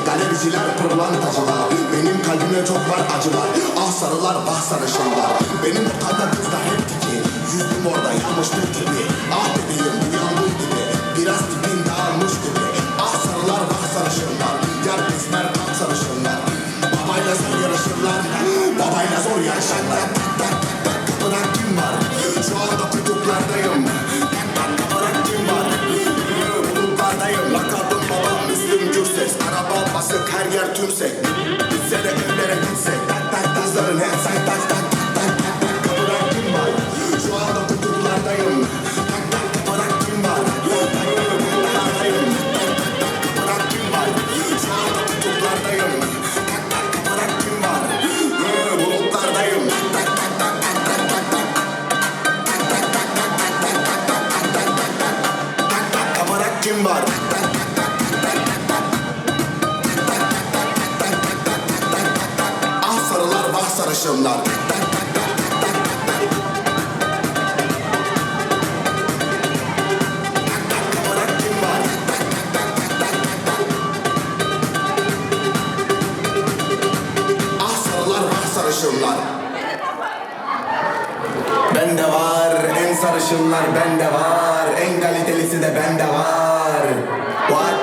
Galericiler, pırlantacılar. Benim kalbimde çok var acılar. Ah sarılar, bah sarışınlar. Benim kalbimde kızda hep tiki. Yüzüm orada yanmıştır gibi. Ah bebeğim uyandım gibi. Biraz tipin dağılmış gibi. Ah sarılar, bah sarışınlar. Yar besmer kan sarışınlar. Babayla zor yarışırlar. Babayla zor yarışanlar. Tak tak tak tak kapıdan kim var? Şu anda kutuplardayım. Tak tak kapıdan kim var? Bulutlardayım. Lakabım babam Müslüm Gürses. Araba basık her yer tümsek. Bitse de evlere gitsek. Tak tak kızların hep say tak tak tak tak tak tak kapıdan kim var? Şu anda kutuplardayım. Tak tak kapıdan kim var? Kutuplardayım. Tak tak tak kapıdan kim var? Şu anda kutuplardayım. Tak tak kapıdan kim var? Bulutlardayım. Tak tak tak tak tak tak tak. Tak tak tak tak tak tak tak tak tak tak tak. Tak tak kapıdan kim var? Ah sarılar vah sarışınlar. Ah sarılar vah sarışınlar. Bende var en sarışınlar, bende var en kalitelisi de bende var. What?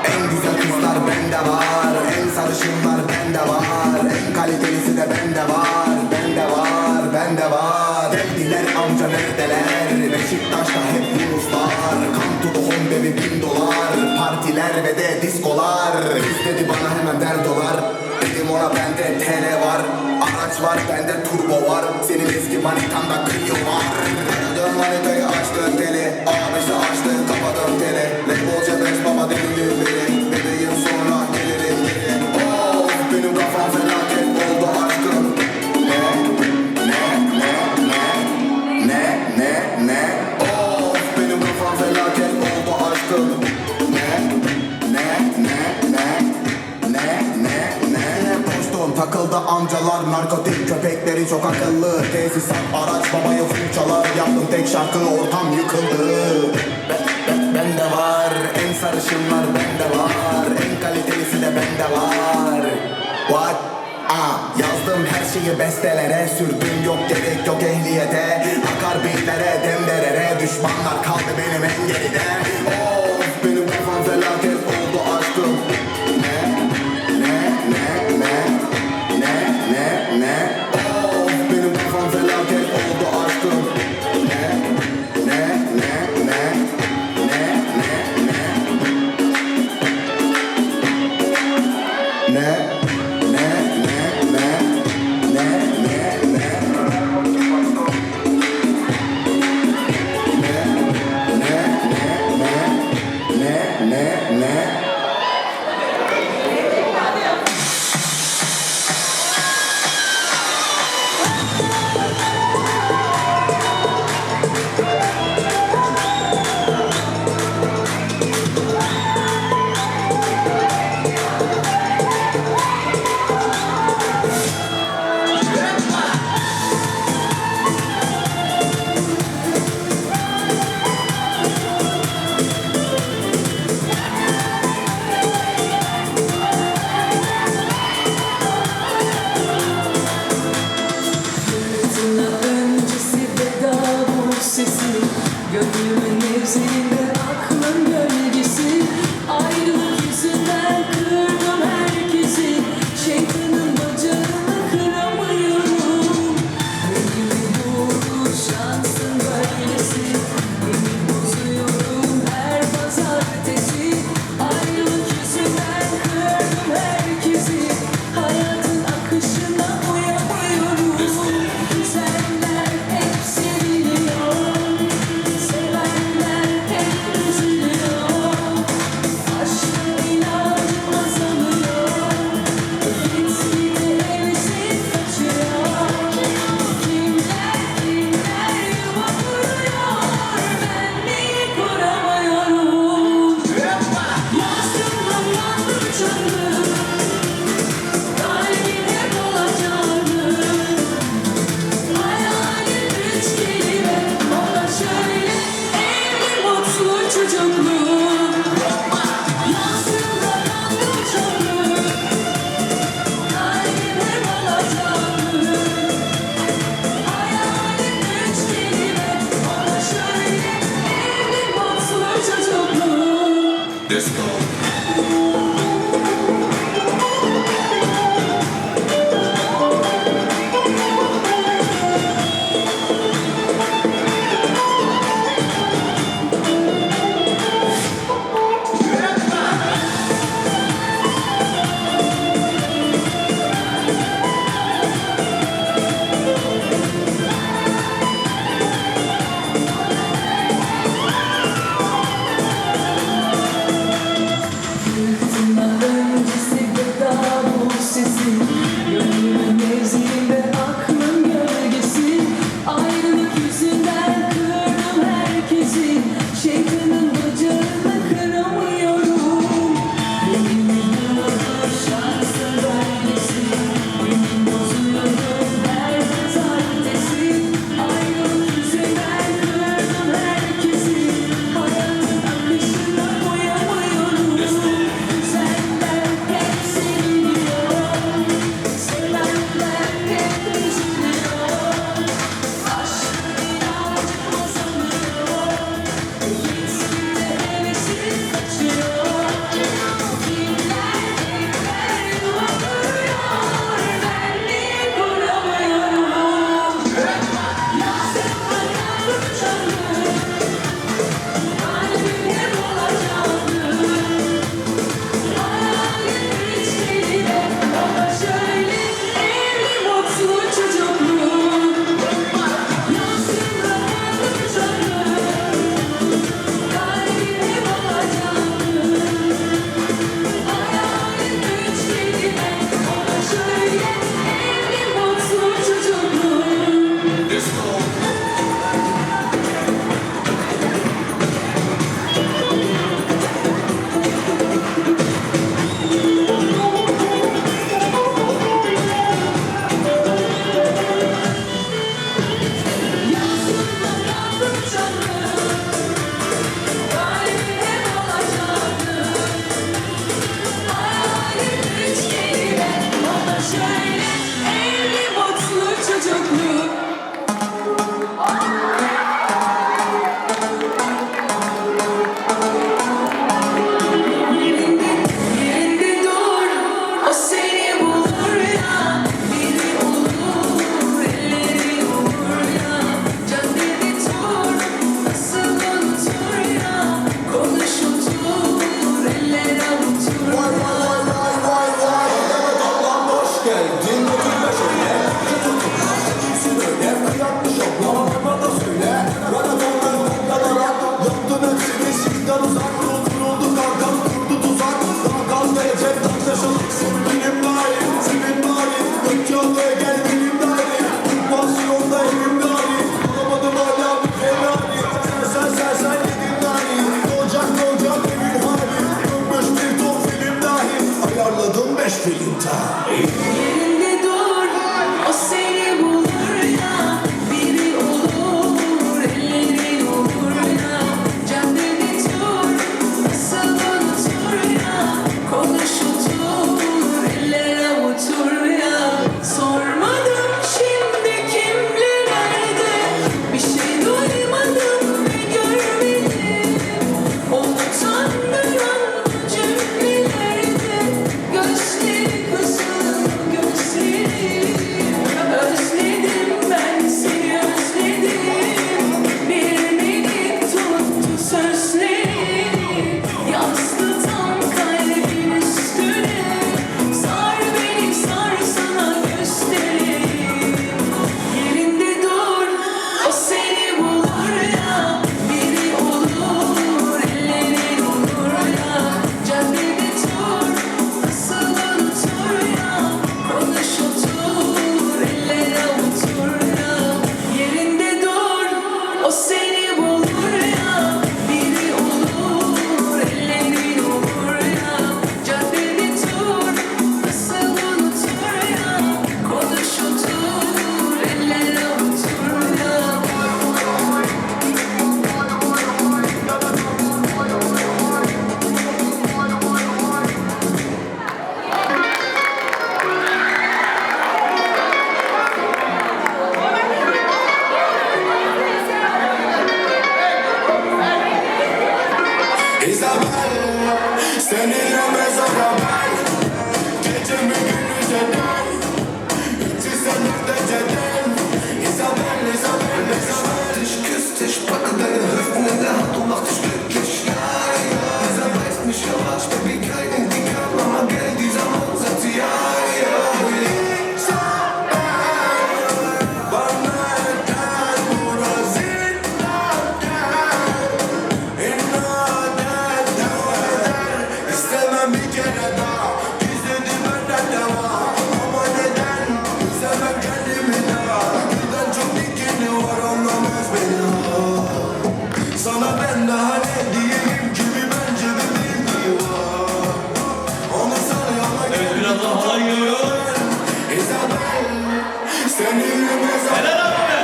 En güzel kızlar bende var, en sarışınlar bende var, en kalitelisi de bende var, bende var, bende var. Geldiler amca neredeler? Beşiktaş'ta hep Yunuslar. Come to the home baby $1000. Partiler AVM'de diskolar. İstedi bana hemen ver dolar. Dedim ona bende TL var. Araç var bende turbo var. Senin eski manitanda Clio var. Aradığın manitayı açtın teli. Abisi açtı kapadın teli. Labelce beş baba delilim biri. Bebeğim sonra gelirim geri. Of benim kafam felaket oldu aşkım. Ne of benim kafam felaket oldu aşkım. Dostum takıldı amcalar, narkotik köpekleri çok akıllı. Tesisat araç babaya fırçalar. Yaptım tek şarkı ortam yıkıldı. Bende var en sarışınlar, bende var en kalitelisi de bende var. What? Yazdım her şeyi bestelere, sürdüm yok gerek yok ehliyete. Akar beatlere, demderere, düşmanlar kaldı benim en geride. Of benim kafam felaket oldu aşkım. Of benim kafam felaket oldu aşkım. Filinta.
Yerinde dur, o seni bulur ya. Biri olur, ellerin olur ya. Caddede tur, nasıl unutur ya. Konuş otur, eller avutur ya. Sormadım şimdi kimlerde. Bir şey duymadım ve görmedim. O utandıran cümlelerde. Gözleri kızıl gözleri. Özledim ben seni özledim. Bir melek tuttu sözleri. Yastı tam kalbin üstüne. Sar beni sar sana göstereyim. Yerinde dur, o seni bulur ya. Biri olur, ellerin olur ya. Caddede tur, nasıl unutur ya. Konuş otur, eller avutur ya. Yerinde dur, o seni bulur ya. Biri olur, ellerin olur ya. Caddede tur, nasıl unutur ya. Konuş otur, eller avutur ya.
Isabel, seninle mezara ben. Gecemi gündüzeden, 300 dereceden. Isabel, Isabel, Isabel. Ich küss dich, packe deine Hüften in der Hand und mach dich glücklich. Ja, ja. Dieser beißt mich am Arsch, Baby, kein Indikator. Mama, Geld, dieser Mann sagt sie, ja, ja. Bana yeter, burası İstemem bir kere daha. Gizledi benden de var. Ama neden? Sevmem kendimi daha. Birden çok dikeni var, anlamaz beni ha. Sana ben daha ne diyeyim gibi bence bir bildiği var. Onu sana yana
Evet, birazdan halay geliyor.
Isabel, seninle mezar.
Helal abi be.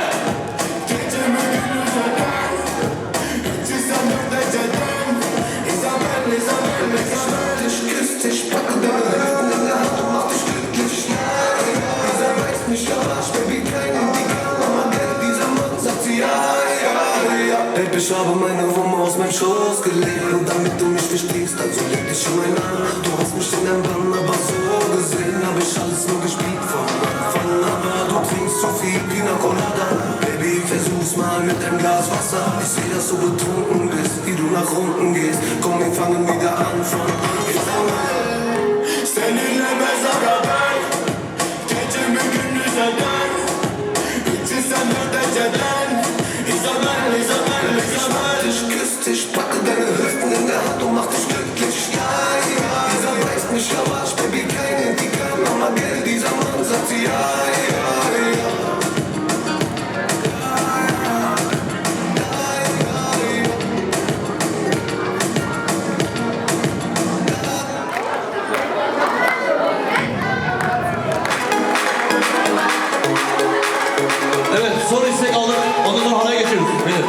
Gecemi gündüz eder. 304 dereceden. Isabel, Isabel, Isabel. Ich küss dich, packe deine Hüften in der Hand und mach dich glücklich. Ja, ja. Dieser beißt mich am Arsch, Baby, kein Indikator. Mama, Geld, dieser Mann sagt sie, ja, ja, ja. Baby, ich habe meine Wumme aus meinem Schoß gelegt. Und damit du mich verstehst, also leg dich in mein Arm. Du hast mich in deinem Bann, aber so gesehen hab ich alles nur gespielt von Anfang. Aber du trinkst zu viel Pina Colada. Baby, versuch's mal mit einem Glas Wasser. Ich seh, dass du betrunken bist, wie du nach unten gehst. Komm, wir fangen wieder an von Isabel. Seninle mezara ben. Gecemi gündüz eder. 304 dereceden. Isabel, Isabel, Isabel. Ich küss dich, packe deine Hüften in der Hand und mach dich glücklich. Ja, ja. Dieser beißt mich am Arsch, Baby, kein Indikator. Mama, Geld, dieser Mann sagt sie, ja, ja, ja.
Evet, son istek aldık. Ondan sonra halaya geçiyoruz. Beyler.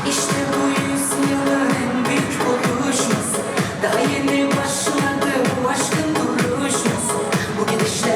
İşte bu yüzyılın en büyük buluşması. Daha yeni başladı bu aşkın duruşması. Bu gidişle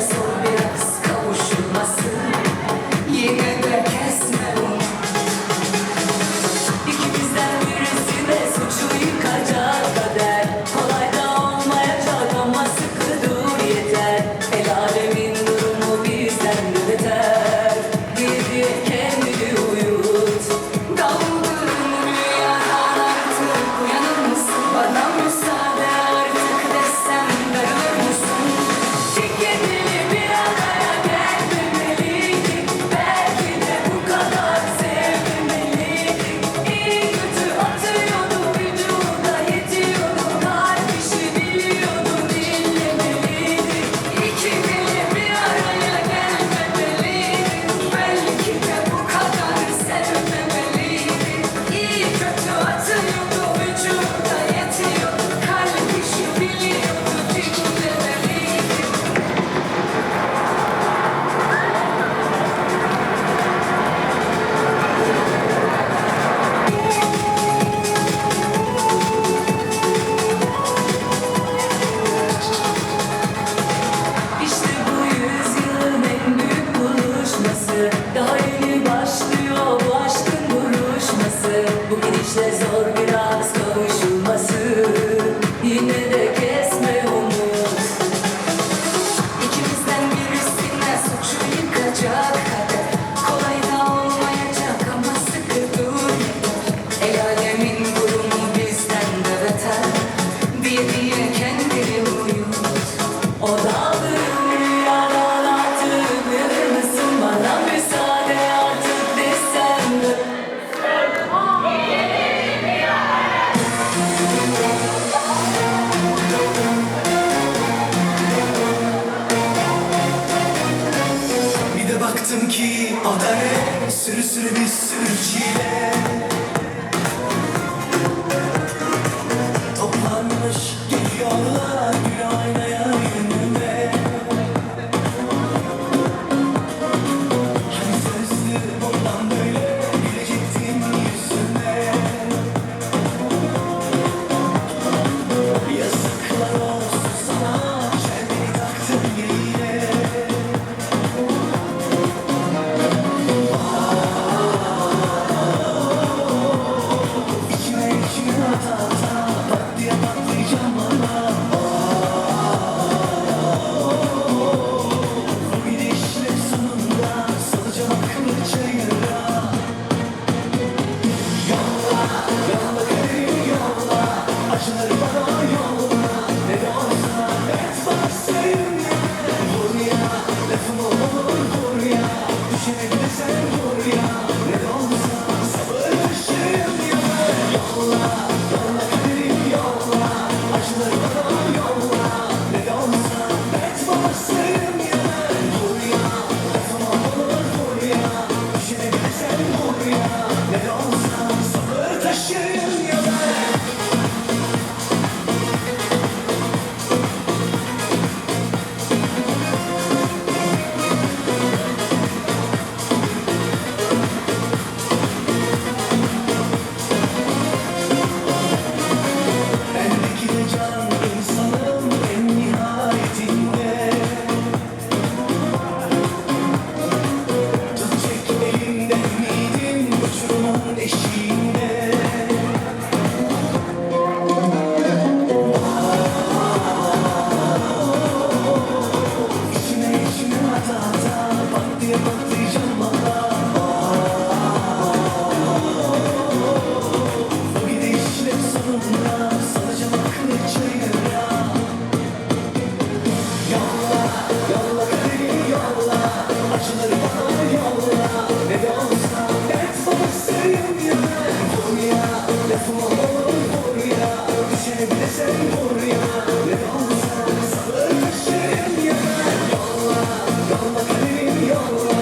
bir sürü çile toplanmış geliyorlar gül aynaya önüme. Hani sözlü bundan böyle gülecektin yüzüme. Yazıklar olsun sana, kendini taktın yine. İçime içime ata ata, pat diye patlayacağım valla. Bu gidişle sonunda salacağım akıllı çayıra. Yolla, yolla kaderim yolla, acıları bana yolla. Ne de olsa et varsayım ya. Vur ya, lafım olur vur ya. Düşene bile sen vur ya. Ne de olsa sabır taşıyım ya. Yolla, yolla kaderim yolla, acıları bana yolla. Ne de olsa et varsayım ya. Vur ya, lafım olur vur ya. Düşene bile sen vur ya. Ne de olsa sabır taşıyım ya. Bendeki de can insanım en nihayetinde. Tutacak elimden miydim uçurumun eşiğinde. İçime içime ata ata, pat diye patlayacağım valla. Bu gidişle sonunda salacağım akıllı çayıra. Yolla, yolla kaderim yolla, acıları bana yolla. Ne de olsa dert babasıyım ya. Vur ya, lafım olur vur ya. Düşene bile sen vur ya. Ne de olsa sabır taşıyım ya. Yolla, yolla kaderim yolla,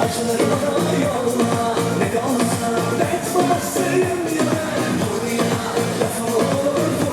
acıları bana yolla. Ne de olsa dert babasıyım ya. Vur ya, lafım olur vur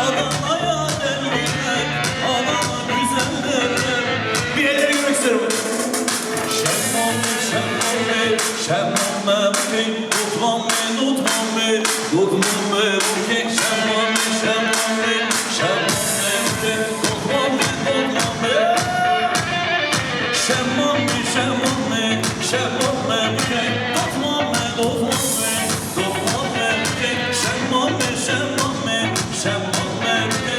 Adana'ya derler, Adana güzel derler.
Bir elleri görmek istiyorum.
Şemmame, şemmame, şemmame bukek, tutmame, tutmame, tutmame bukek, şemmame, şemmame, şemmame bukek, tutmame, tutmame. Şemmame, şemmame, şemmame bukek, tutmame, tutmame, tutmame bukek, şemmame, şemmame, şemmame bukek.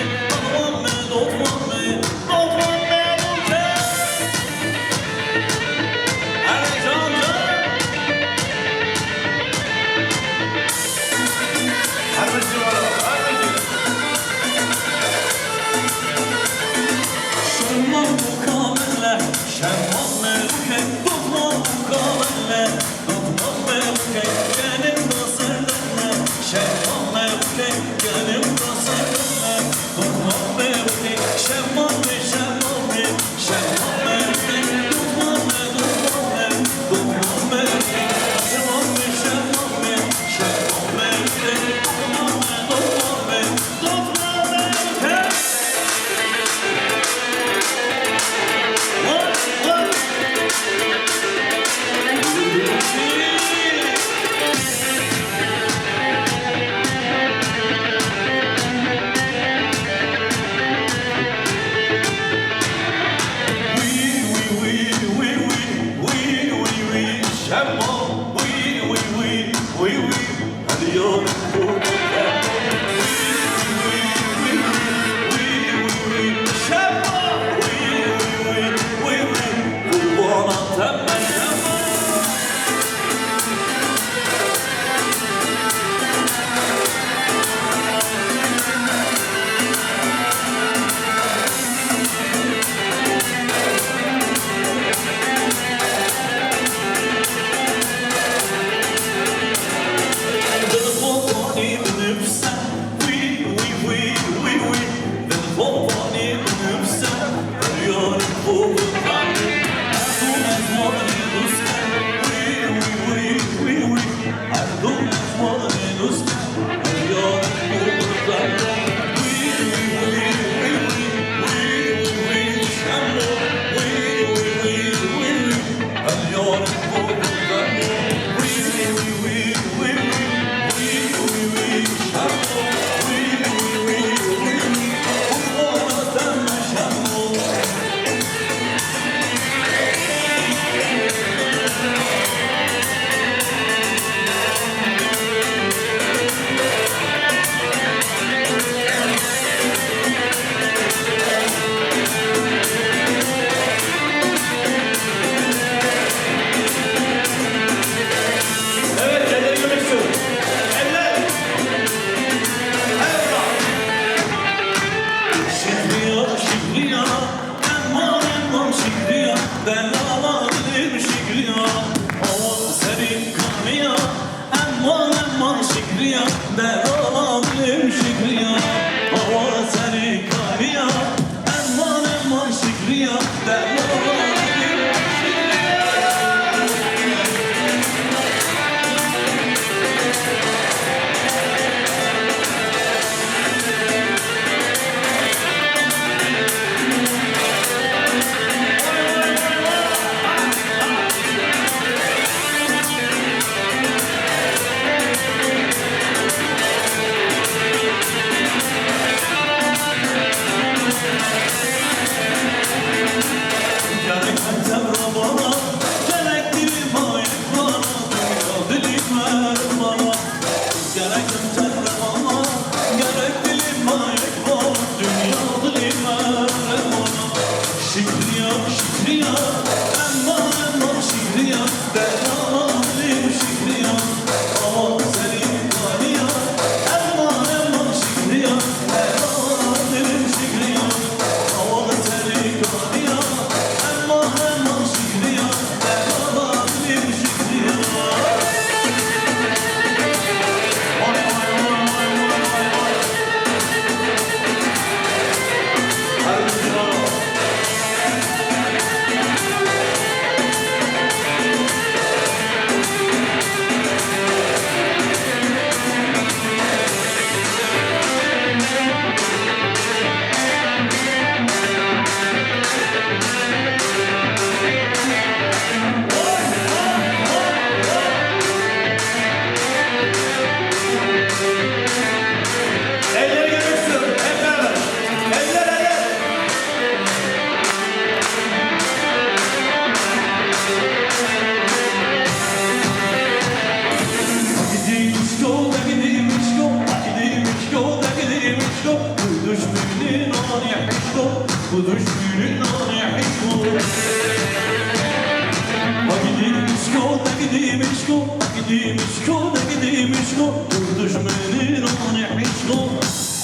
gideyim işko, ne gideyim işko. Dur düşmenin onu işko.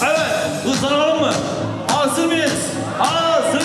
Evet, hızlanalım mı? Hazır mıyız? Hazır.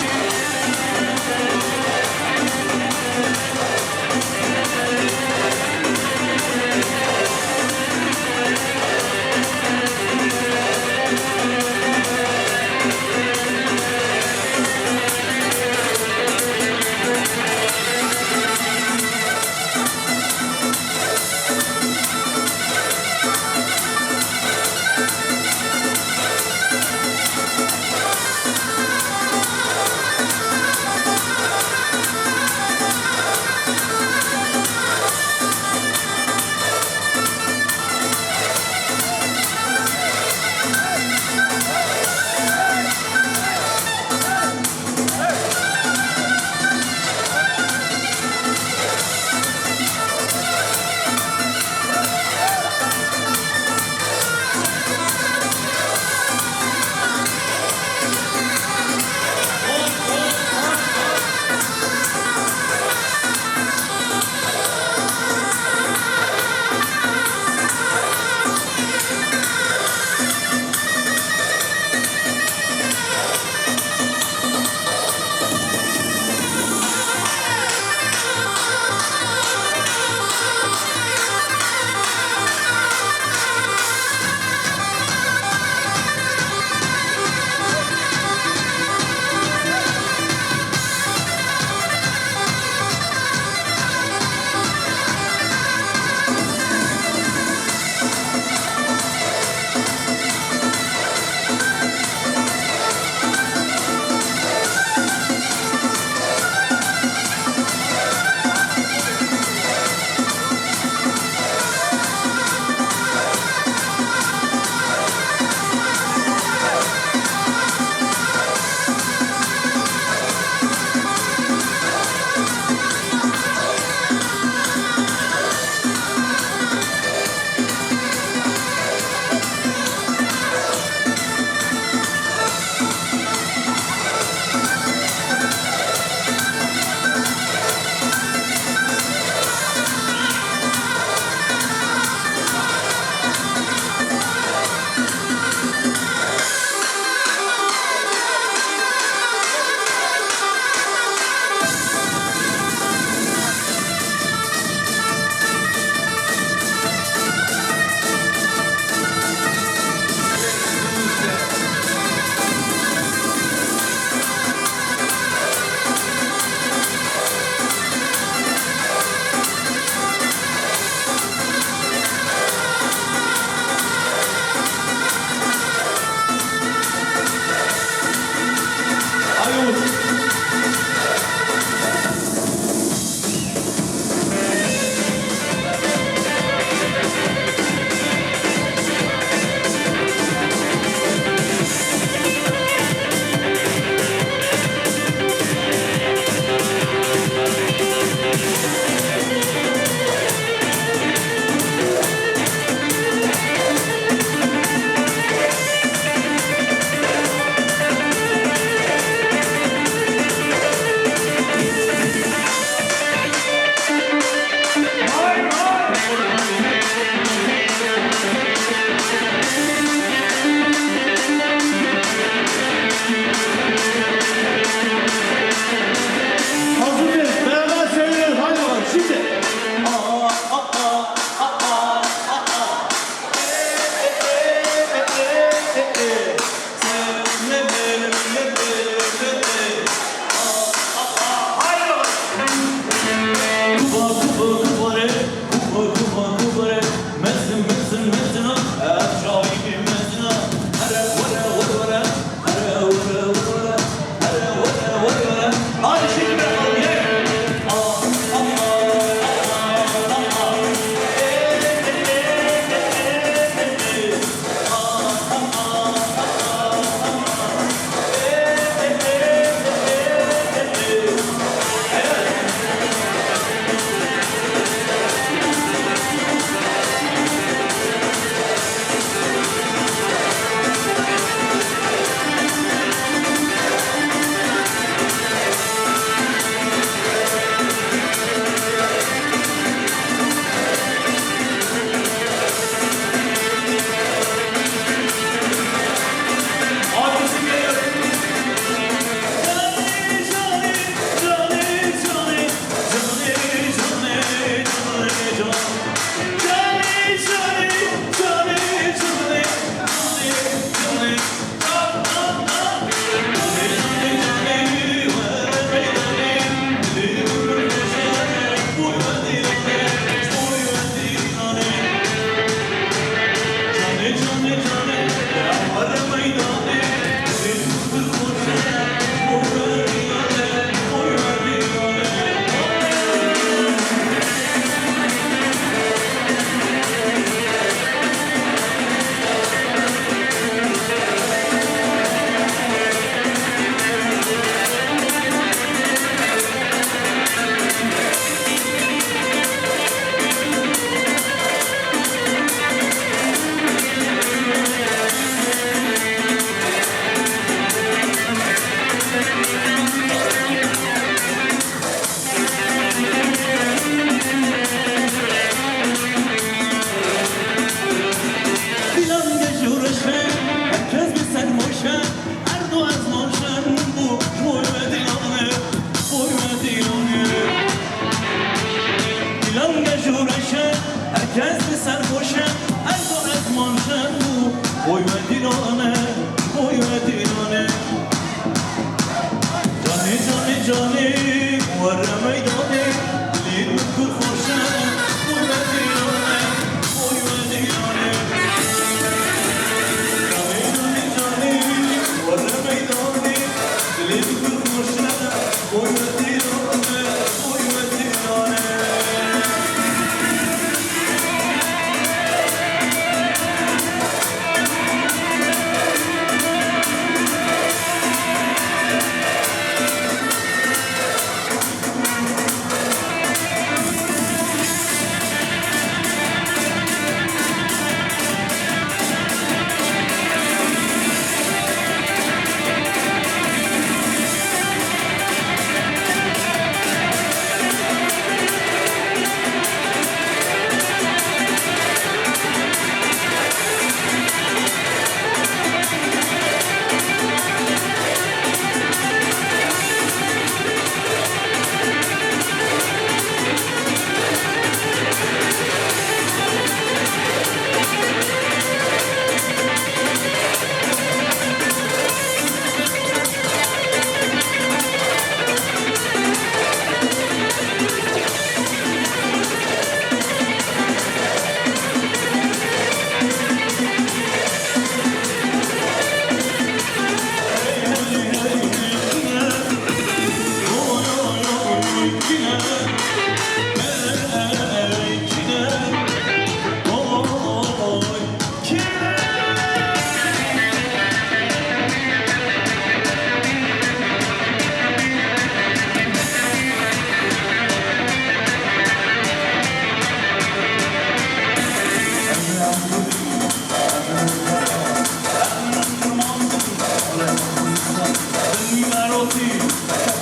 roti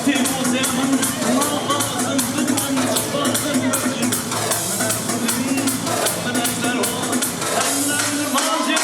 Tibu zemun Mağazın dıkın Çıkmazın bölüm Menajler o Enler mazim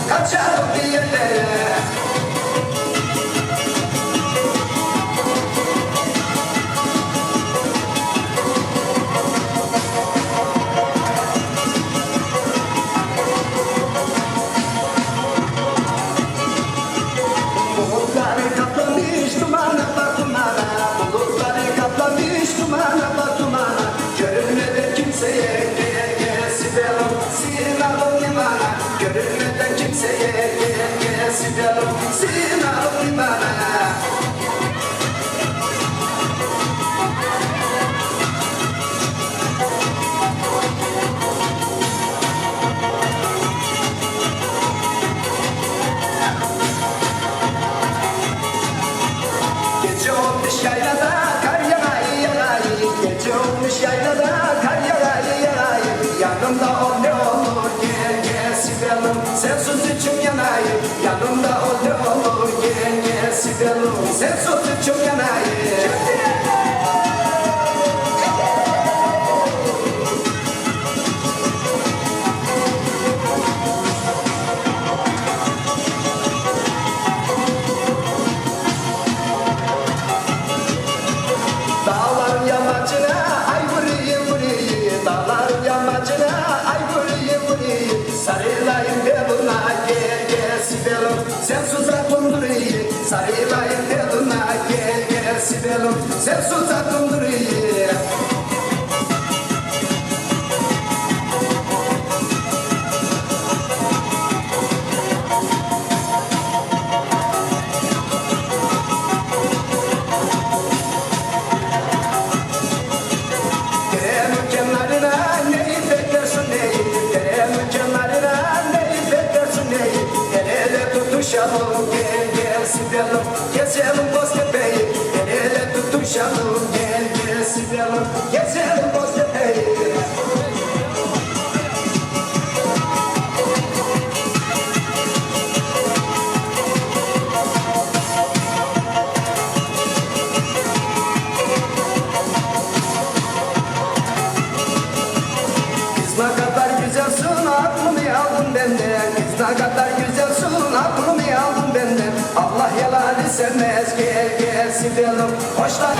Kaçalım bir yerlere. Bulutları kaplamış dumana bak dumana. Bulutları kaplamış dumana bak dumana. Görünmeden kimseye Sibel'im sinalım limana. Görünmeden kimseye Sibel'im sinalım limana. yanımda ol ne olur gel gel Sibel'im sensiz içim yanayım yanımda ol ne olur gel gel Sibel'im sensiz içim yanayım. Dağların yamacına ay vurayım vurayım Dağların yamacına ay vurayım vurayım Sarılayım beluna gel gel Sibel'im sensiz aklım durayım Sarılayım beluna gel gel Sibel'im sensiz aklım durayım. Derenin kenarına neyi beklersin neyi Derenin kenarına neyi beklersin neyi El ele tutuşalım gel gel Sibel'im Gezelim Boztepe'yi El ele tutuşalım gel gel Sibel'im Gezelim Boztepe'yi. Kız ne kadar güzelsin aklımı aldın benden Kız ne kadar güzelsin aklımı aldın benden Allah yalanı sevmez gel gel Sibel'im hoşlan.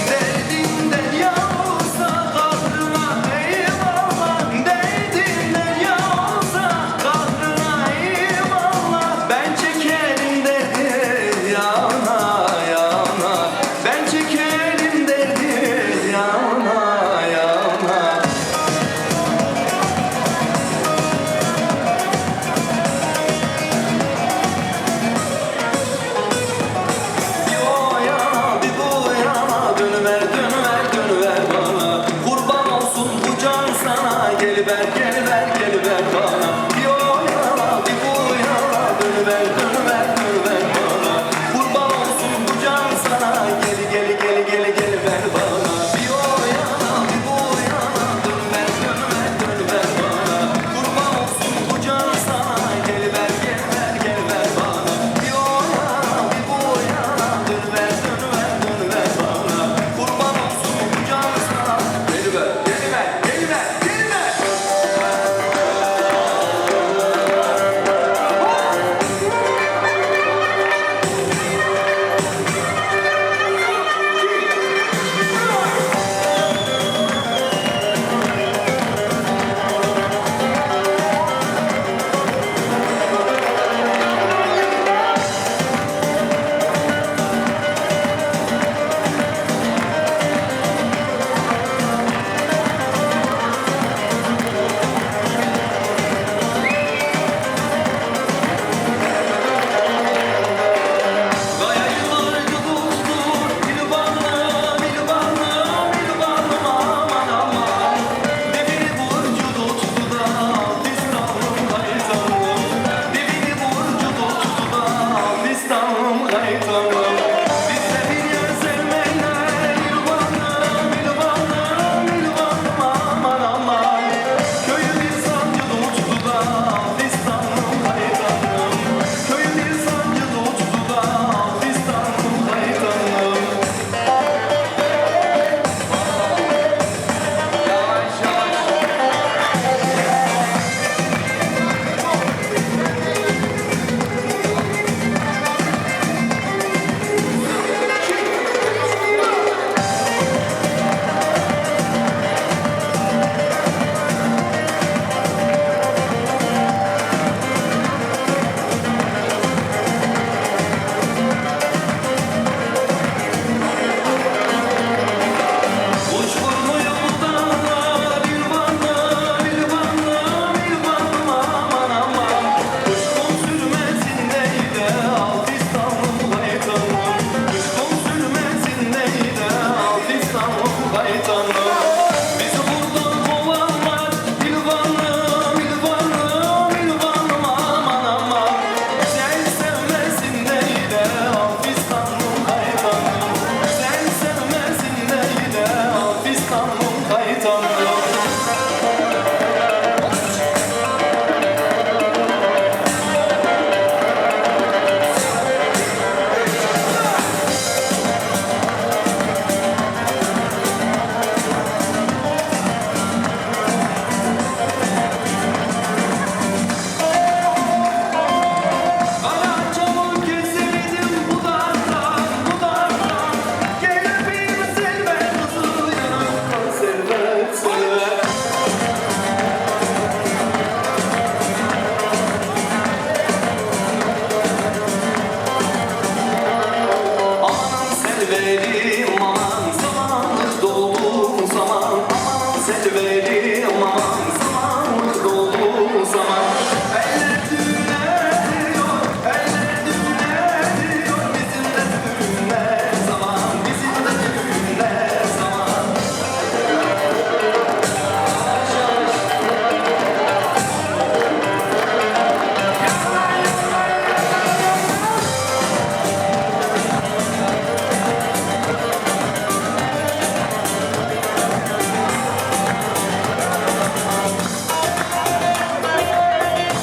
Derdinden yavuzda kaldırma eyvallah. selverim aman zamanlık doldu zaman aman selverim aman zamanlık doldu zaman eller düğünler diyor eller düğünler diyor bizim de düğünler zaman bizim de düğünler zaman.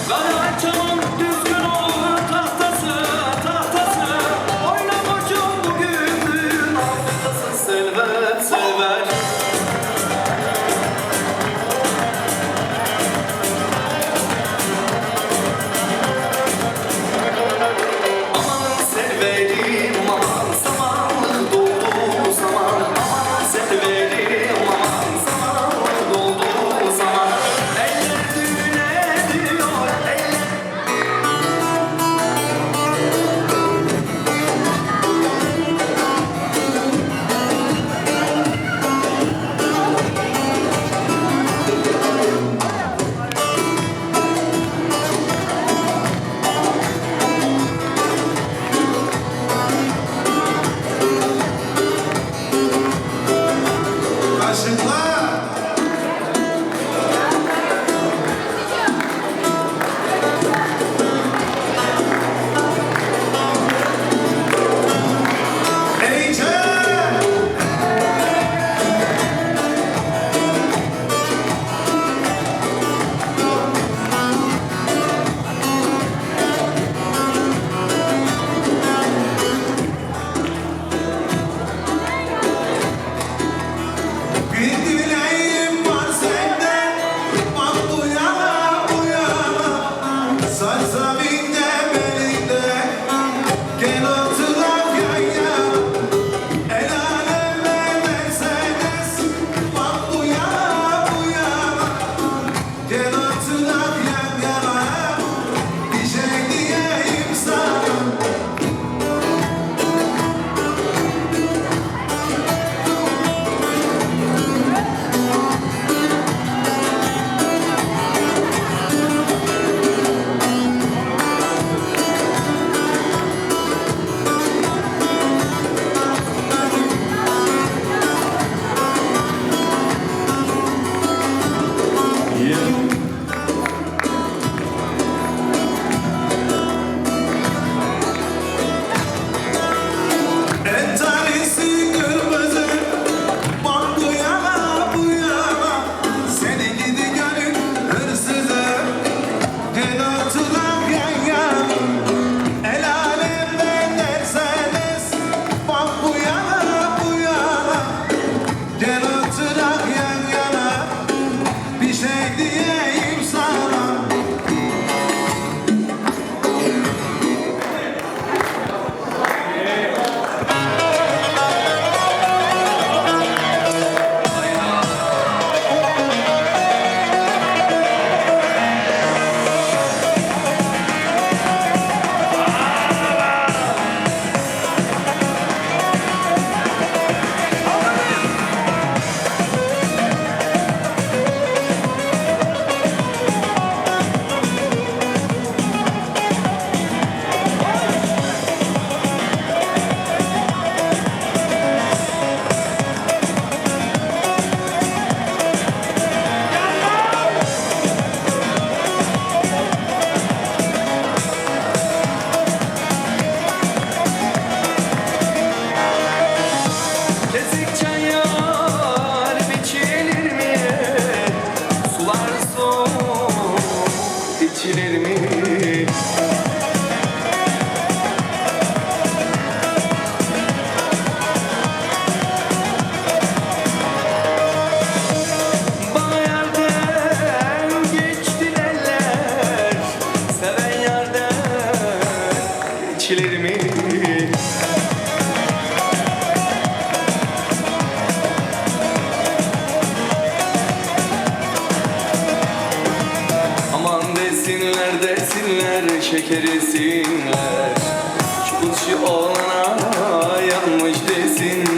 Karaçamın düzgün oldu tahtası tahtası oyna koçum bugün düğün haftası selver selver. Aman selverim aman zamanlık doldu zaman aman selverim aman zamanlık doldu zaman eller düğüne diyor eller.
Kaşıklar. Eğitim. Bir dileğim var senden, bak bu yana bu yana. Sarsabinde belinde, gel oturak yan yana. El alemle Mercedes, bak bu yana bu yana. Gel oturak yan yana, bir şey diyeyim sana. En tanesi kırmızı, bak bu yana bu yana. Seni gidi gönül hırsızı, gel oturak yan yana. El alemden Mercedes, bak bu yana bu yana. Gel oturak yan yana, bir şey diyeyim sana.
Kesik çayır biçilir mi? Sular soğuk içilir mi? Bana yerden geçti eller, seven yerden geçilir mi? Aman desinler desinler şekerisinler, şu olana yanmış desinler.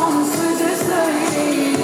son sözü söyleyin.